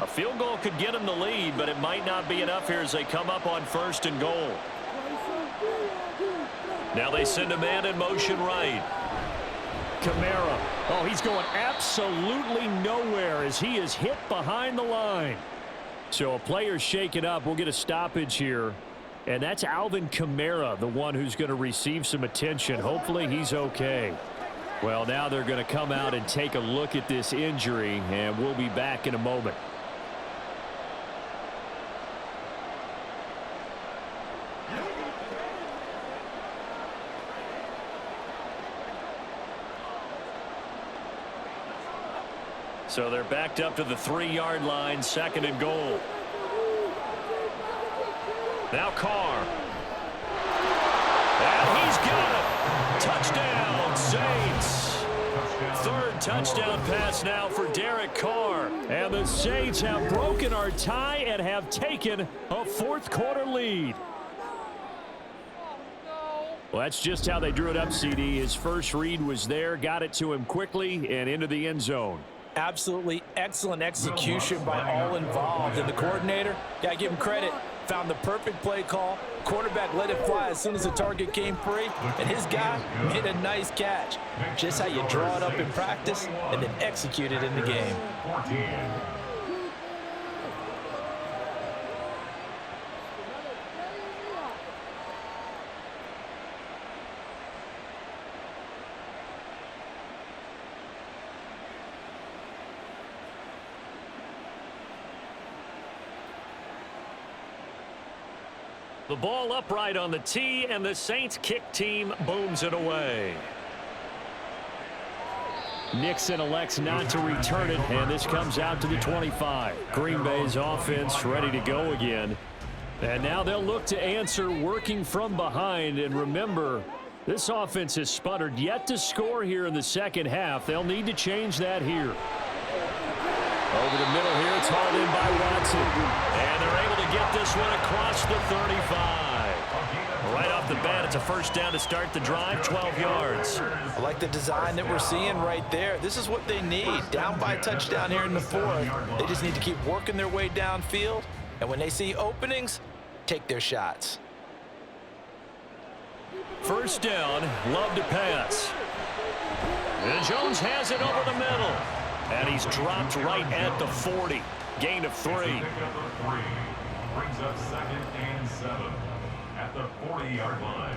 A field goal could get him the lead, but it might not be enough here as they come up on 1st and goal. Now they send a man in motion right. Kamara. Oh, he's going absolutely nowhere as he is hit behind the line. So a player shaken up. We'll get a stoppage here. And that's Alvin Kamara, the one who's going to receive some attention. Hopefully he's okay. Well, now they're going to come out and take a look at this injury, and we'll be back in a moment. So they're backed up to the 3-yard line, 2nd and goal. Now Carr. And he's got it. Touchdown, Saints. 3rd touchdown pass now for Derek Carr. And the Saints have broken our tie and have taken a 4th quarter lead. Well, that's just how they drew it up, CD. His first read was there, got it to him quickly and into the end zone. Absolutely excellent execution by all involved. And the coordinator, got to give him credit, found the perfect play call. Quarterback let it fly as soon as the target came free. And his guy made a nice catch. Just how you draw it up in practice and then execute it in the game. The ball upright on the tee, and the Saints kick team booms it away. Nixon elects not to return it, and this comes out to the 25. Green Bay's offense ready to go again. And now they'll look to answer working from behind. And remember, this offense has sputtered yet to score here in the second half. They'll need to change that here. Over the middle here, it's hauled in by Watson. And they're able to get this one across the 35. Right off the bat, it's a first down to start the drive, 12 yards. I like the design that we're seeing right there. This is what they need. Down by a touchdown here in the fourth. They just need to keep working their way downfield. And when they see openings, take their shots. First down, Love to pass. And Jones has it over the middle. And he's dropped right at the 40. Gain of 3. Brings up 2nd and 7 at the 40-yard line.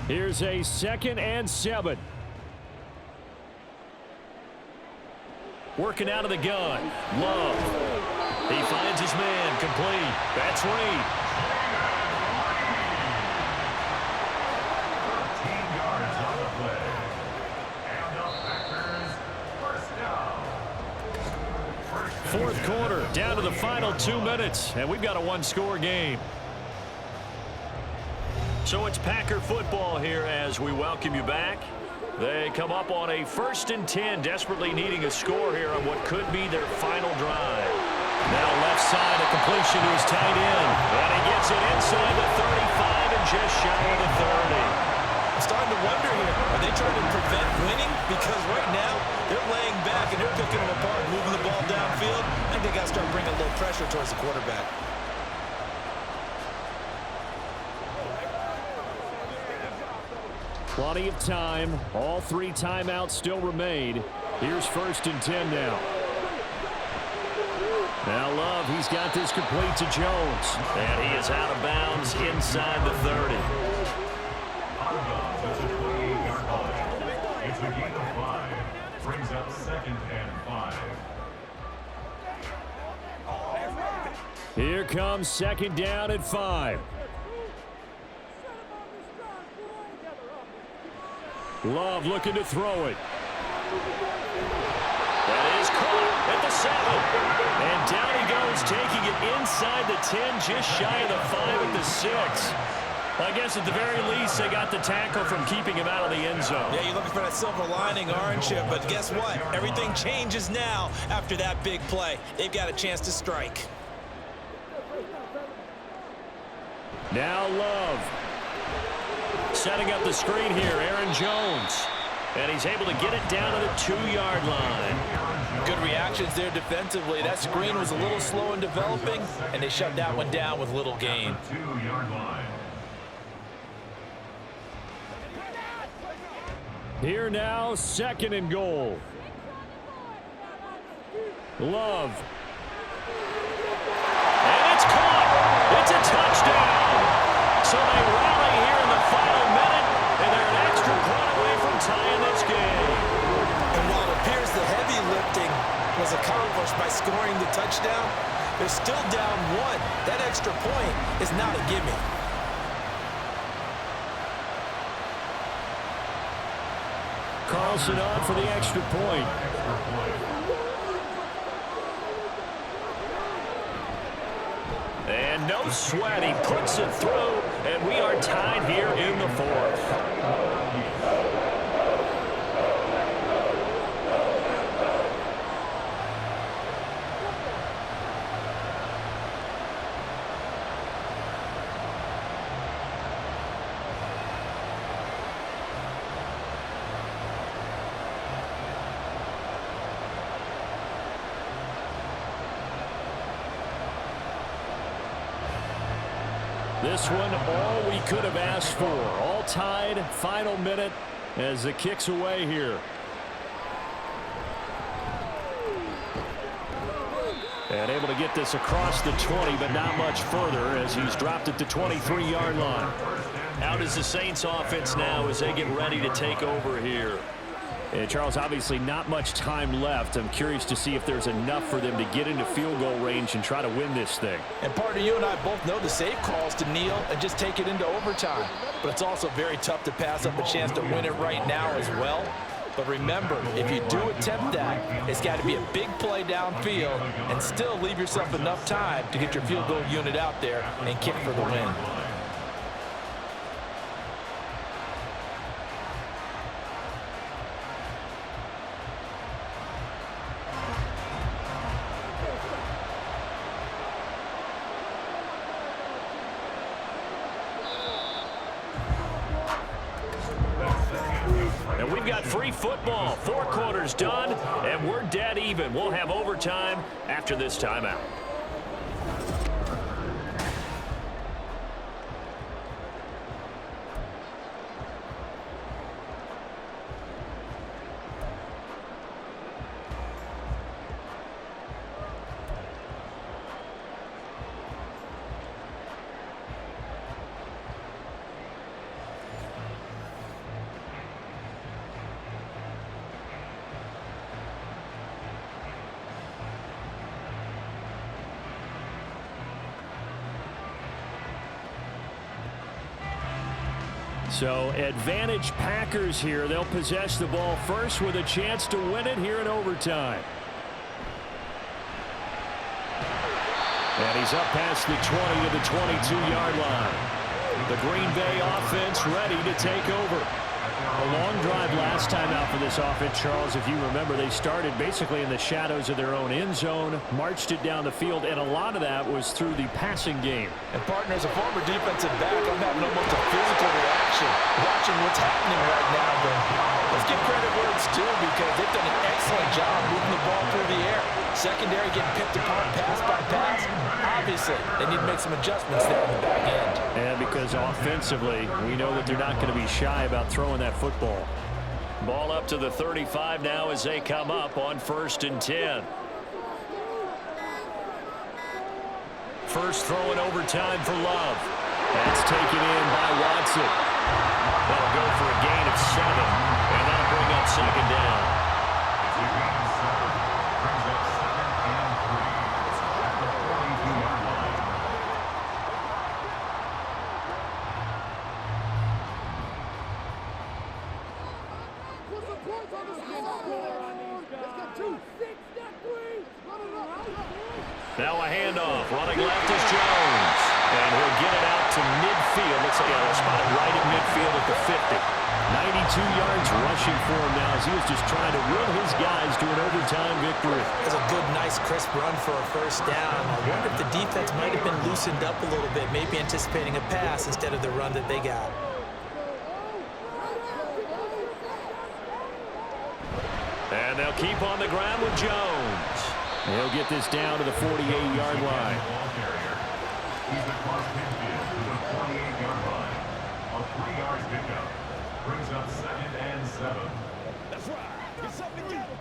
Here's a 2nd and 7. Working out of the gun. Love. He finds his man. Complete. That's Reed. 13 yards on the play. And the Packers first down. Fourth quarter, down to the final 2 minutes, and we've got a one-score game. So it's Packer football here as we welcome you back. They come up on a 1st and 10, desperately needing a score here on what could be their final drive. Now left side, a completion to his tight end. And he gets it inside the 35 and just shy of the 30. I'm starting to wonder here, are they trying to prevent winning? Because right now, they're laying back and they're picking them apart, moving the ball downfield. I think they got to start bringing a little pressure towards the quarterback. Plenty of time. All 3 timeouts still remain. Here's 1st and 10 now. Now Love, he's got this complete to Jones. And he is out of bounds inside the 30. Out of bounds at the 28-yard line. It's a gain of 5. Brings up 2nd and 5. Here comes 2nd down at 5. Love looking to throw it. That is caught at the 7. And down he goes, taking it inside the 10, just shy of the 5 at the 6. I guess at the very least, they got the tackle from keeping him out of the end zone. Yeah, you're looking for that silver lining, aren't you? But guess what? Everything changes now after that big play. They've got a chance to strike. Now Love. Setting up the screen here, Aaron Jones. And he's able to get it down to the 2-yard line. Good reactions there defensively. That screen was a little slow in developing, and they shut that one down with little gain. 2-yard line. Here now, 2nd and goal. Love. And it's caught. It's a touchdown. So they rally here in the final minute, and they're an extra point away from tying this game. And while it appears the heavy lifting was accomplished by scoring the touchdown, they're still down 1. That extra point is not a gimme. Carlson on for the extra point. And no sweat, he puts it through, and we are tied here in the 4th. This one, all we could have asked for. All tied, final minute as the kick's away here. And able to get this across the 20, but not much further as he's dropped at the 23-yard line. Out is the Saints offense now as they get ready to take over here. Charles, obviously not much time left. I'm curious to see if there's enough for them to get into field goal range and try to win this thing. And partner, you and I both know the safe calls to kneel and just take it into overtime. But it's also very tough to pass up a chance to win it right now as well. But remember, if you do attempt that, it's got to be a big play downfield and still leave yourself enough time to get your field goal unit out there and kick for the win. And we've got free football. 4 quarters done, and we're dead even. We'll have overtime after this timeout. So advantage Packers here. They'll possess the ball first with a chance to win it here in overtime. And he's up past the 20 to the 22-yard line. The Green Bay offense ready to take over. A long drive last time out for this offense, Charles. If you remember, they started basically in the shadows of their own end zone, marched it down the field, and a lot of that was through the passing game. And partner, as a former defensive back, I'm having almost a physical reaction watching what's happening right now. But let's give credit where it's due because they've done an excellent job moving the ball through the air. Secondary getting picked apart pass by pass. Obviously, they need to make some adjustments there on the back end. And because offensively, we know that they're not going to be shy about throwing that football. Ball up to the 35 now as they come up on 1st and 10. First throw in overtime for Love. That's taken in by Watson. That'll go for a gain of 7, and that'll bring up 2nd down. Now a handoff. Running left is Jones. And he'll get it out to midfield. Looks like he'll spot it right at midfield at the 50. 92 yards rushing for him now as he was just trying to will his guys to an overtime victory. That's a good, nice, crisp run for a 1st down. I wonder if the defense might have been loosened up a little bit, maybe anticipating a pass instead of the run that they got. And they'll keep on the ground with Jones. He'll get this down to the 48-yard line. He's across midfield to the 48-yard line. A 3-yard pickup brings up 2nd and 7. That's right. Get something together.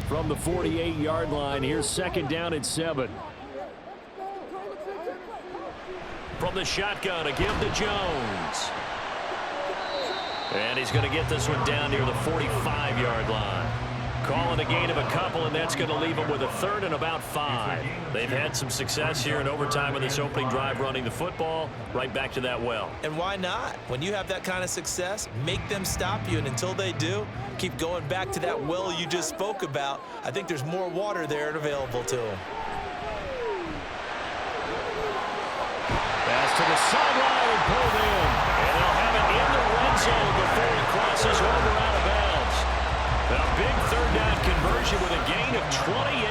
From the 48-yard line, here's 2nd down and 7. From the shotgun, a give to Jones. And he's going to get this one down near the 45-yard line. Calling a gain of a couple, and that's going to leave them with a 3rd and about 5. They've had some success here in overtime with this opening drive running the football. Right back to that well. And why not? When you have that kind of success, make them stop you, and until they do, keep going back to that well you just spoke about. I think there's more water there and available to them. Pass to the sideline and pulled in. And they'll have it in the red zone before it crosses over out of bounds. A big 3rd down conversion with a gain of 28.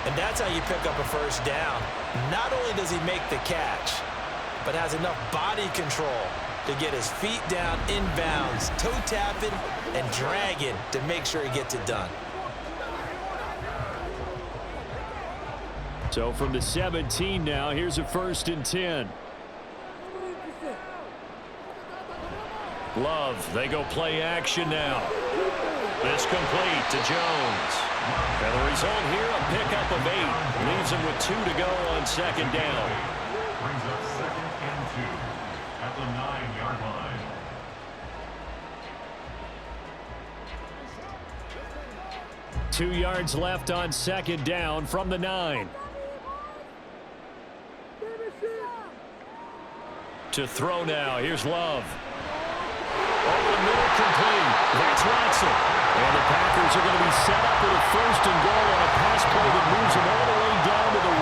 And that's how you pick up a 1st down. Not only does he make the catch, but has enough body control to get his feet down inbounds, toe tapping and dragging to make sure he gets it done. So from the 17 now, here's a 1st and 10. Love, they go play action now. This complete to Jones. And the result here, a pickup of 8. Leaves him with 2 to go on 2nd down. Brings up 2nd and 2 at the 9-yard line. 2 yards left on second down from the 9. To throw now. Here's Love. Over the middle, complete. That's Watson. And the Packers are going to be set up with a 1st and goal on a pass play that moves them all the way down to the 1.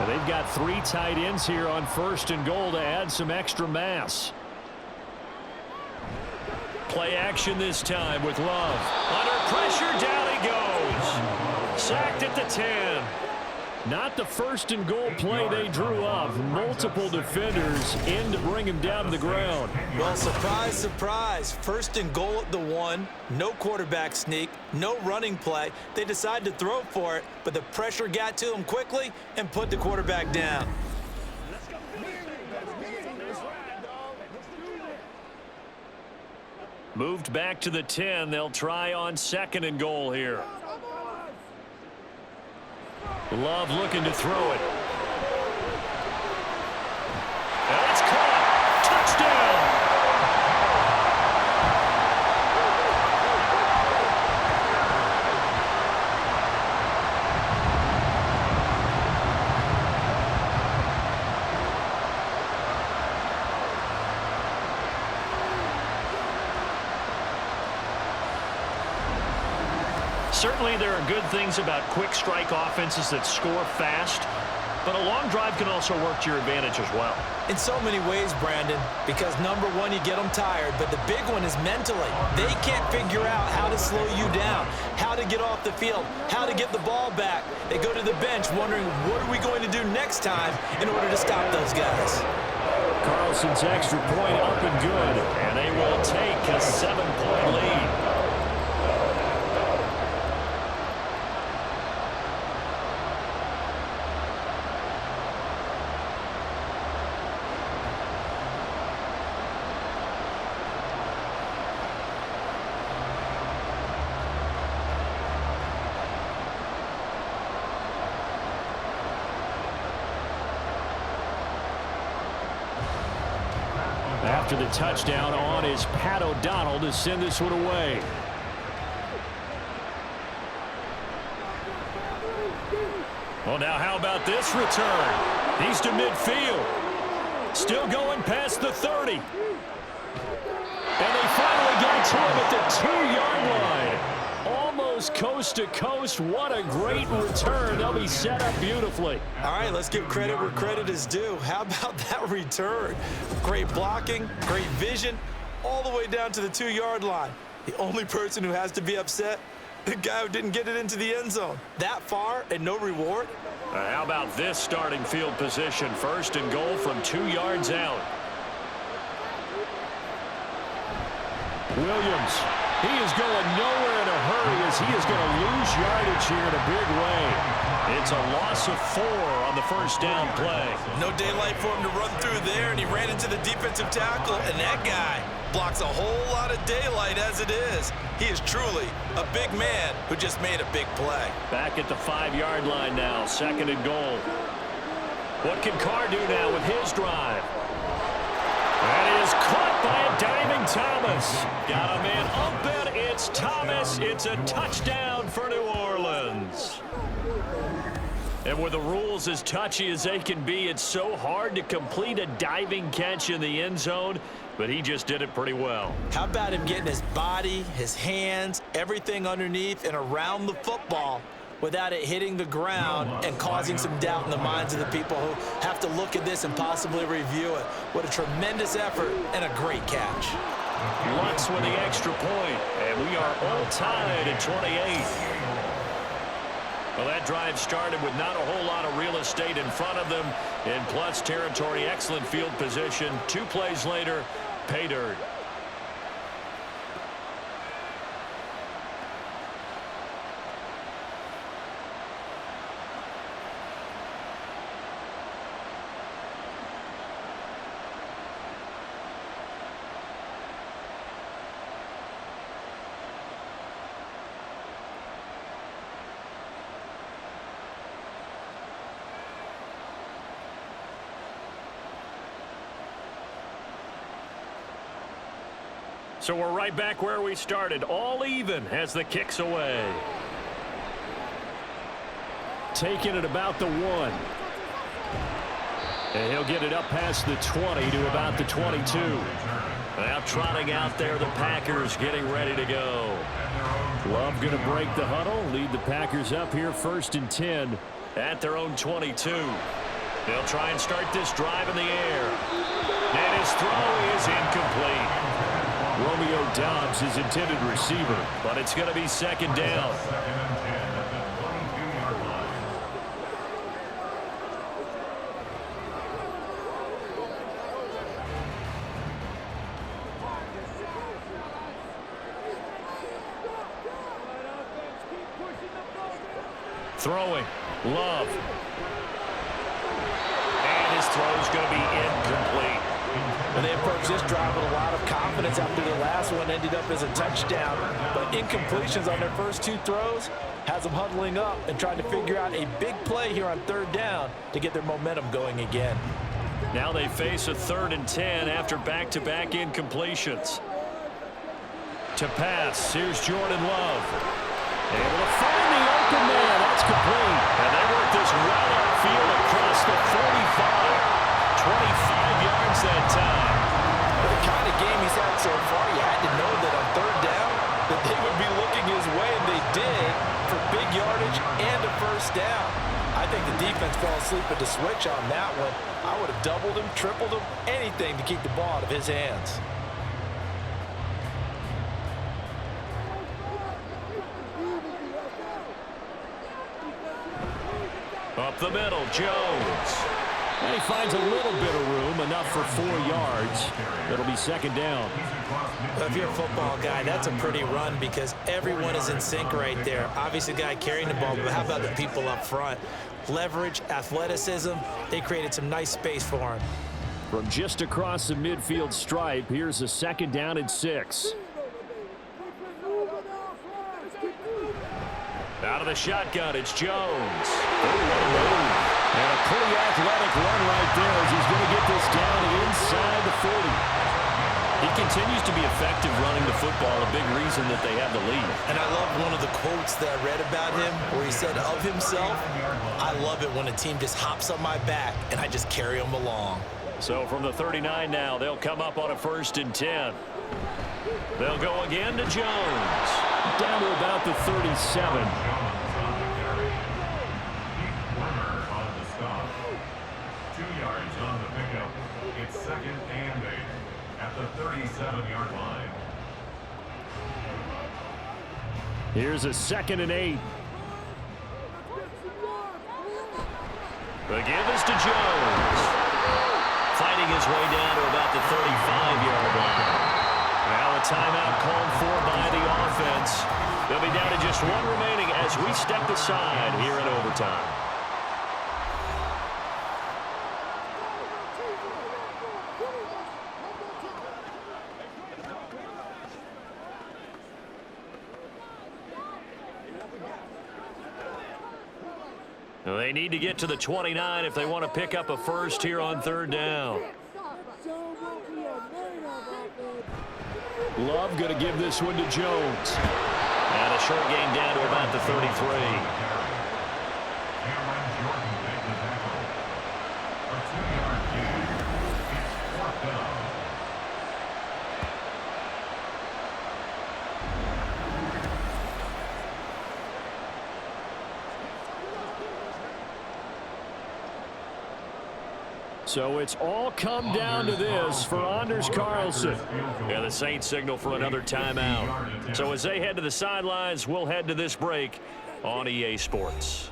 They've got 3 tight ends here on 1st and goal to add some extra mass. Play action this time with Love. Under pressure, down he goes. Sacked at the 10. Not the 1st and goal play they drew up. Multiple defenders in to bring him down to the ground. Well, surprise, surprise. 1st and goal at the 1. No quarterback sneak. No running play. They decided to throw for it, but the pressure got to them quickly and put the quarterback down. Moved back to the 10. They'll try on 2nd and goal here. Love looking to throw it. That's caught. Touchdown. Certainly there are good things about quick strike offenses that score fast, but a long drive can also work to your advantage as well. In so many ways, Brandon, because number one, you get them tired, but the big one is mentally. They can't figure out how to slow you down, how to get off the field, how to get the ball back. They go to the bench wondering, what are we going to do next time in order to stop those guys? Carlson's extra point up and good, and they will take a 7-point lead. After the touchdown on is Pat O'Donnell to send this one away. Well, now how about this return? He's to midfield. Still going past the 30. And they finally get to him at the 2-yard line. Almost coast to coast. What a great return. They'll be set up beautifully. All right, let's give credit where credit is due. How about that return? Great blocking, great vision, all the way down to the 2-yard line. The only person who has to be upset, the guy who didn't get it into the end zone. That far and no reward? How about this starting field position? 1st and goal from 2 yards out. Williams. He is going nowhere in a hurry as he is going to lose yardage here in a big way. It's a loss of 4 on the 1st down play. No daylight for him to run through there, and he ran into the defensive tackle, and that guy blocks a whole lot of daylight as it is. He is truly a big man who just made a big play. Back at the 5-yard line now, 2nd and goal. What can Carr do now with his drive? That is caught by a diving Thomas. Got a man open. It's Thomas. It's a touchdown for New Orleans. And with the rules as touchy as they can be, it's so hard to complete a diving catch in the end zone, but he just did it pretty well. How about him getting his body, his hands, everything underneath and around the football without it hitting the ground and causing some doubt in the minds of the people who have to look at this and possibly review it. What a tremendous effort and a great catch. Lutz with the extra point, and we are all tied at 28. Well, that drive started with not a whole lot of real estate in front of them in plus territory. Excellent field position. 2 plays later, pay dirt. So we're right back where we started, all even as the kick's away. Taking it about the 1. And he'll get it up past the 20 to about the 22. Now trotting out there, the Packers getting ready to go. Love going to break the huddle, lead the Packers up here 1st and 10 at their own 22. They'll try and start this drive in the air. And his throw is incomplete. Romeo Dobbs is intended receiver, but it's going to be 2nd down. Throwing, Love. And his throw's going to be incomplete. And they approached this drive with a lot of confidence after the last one ended up as a touchdown. But incompletions on their first 2 throws has them huddling up and trying to figure out a big play here on 3rd down to get their momentum going again. Now they face a 3rd and 10 after back-to-back incompletions. To pass, here's Jordan Love. Able to find the open man. That's complete. And they work this well upfield across the 45. 25 yards that time. With the kind of game he's had so far, you had to know that on 3rd down that they would be looking his way, and they did, for big yardage and a 1st down. I think the defense fell asleep at the switch on that one. I would have doubled him, tripled him, anything to keep the ball out of his hands. Up the middle, Jones. And he finds a little bit of room, enough for 4 yards. It'll be 2nd down. Well, if you're a football guy, that's a pretty run because everyone is in sync right there. Obviously, the guy carrying the ball, but how about the people up front? Leverage, athleticism, they created some nice space for him. From just across the midfield stripe, here's a 2nd down and 6. Out of the shotgun, it's Jones. And a pretty athletic run right there as he's going to get this down inside the 40. He continues to be effective running the football, a big reason that they have the lead. And I love one of the quotes that I read about him where he said of himself, I love it when a team just hops on my back and I just carry them along. So from the 39 now, they'll come up on a 1st and 10. They'll go again to Jones. Down to about the 37. It's 2nd and 8 at the 37-yard line. Here's a 2nd and 8. The give is to Jones. Fighting his way down to about the 35-yard line. Now a timeout called for by the offense. They'll be down to just 1 remaining as we step aside here in overtime. They need to get to the 29 if they want to pick up a 1st here on 3rd down. Love going to give this one to Jones. And a short gain down to about the 33. So it's all come down to this for Anders Carlson. Yeah, the Saints signal for another timeout. So as they head to the sidelines, we'll head to this break on EA Sports.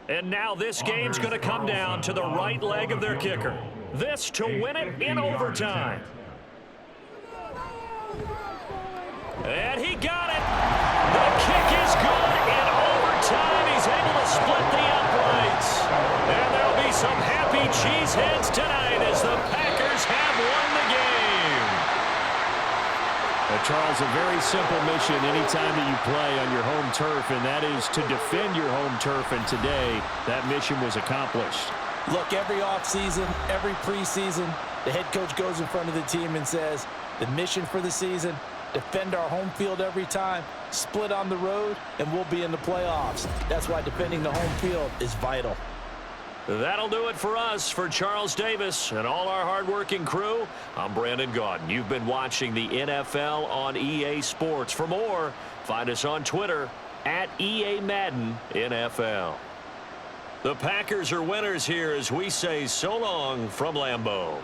And now this game's going to come down to the right leg of their kicker. This to win it in overtime. And he got it. The kick is good in overtime. He's able to split the uprights. And there'll be some happy cheeseheads tonight as the Packers have won the game. A Charles, a very simple mission anytime that you play on your home turf, and that is to defend your home turf, and today that mission was accomplished. Look, every offseason, every preseason, the head coach goes in front of the team and says, the mission for the season, defend our home field every time, split on the road, and we'll be in the playoffs. That's why defending the home field is vital. That'll do it for us. For Charles Davis and all our hardworking crew, I'm Brandon Gaudin. You've been watching the NFL on EA Sports. For more, find us on Twitter at EA Madden NFL. The Packers are winners here as we say so long from Lambeau.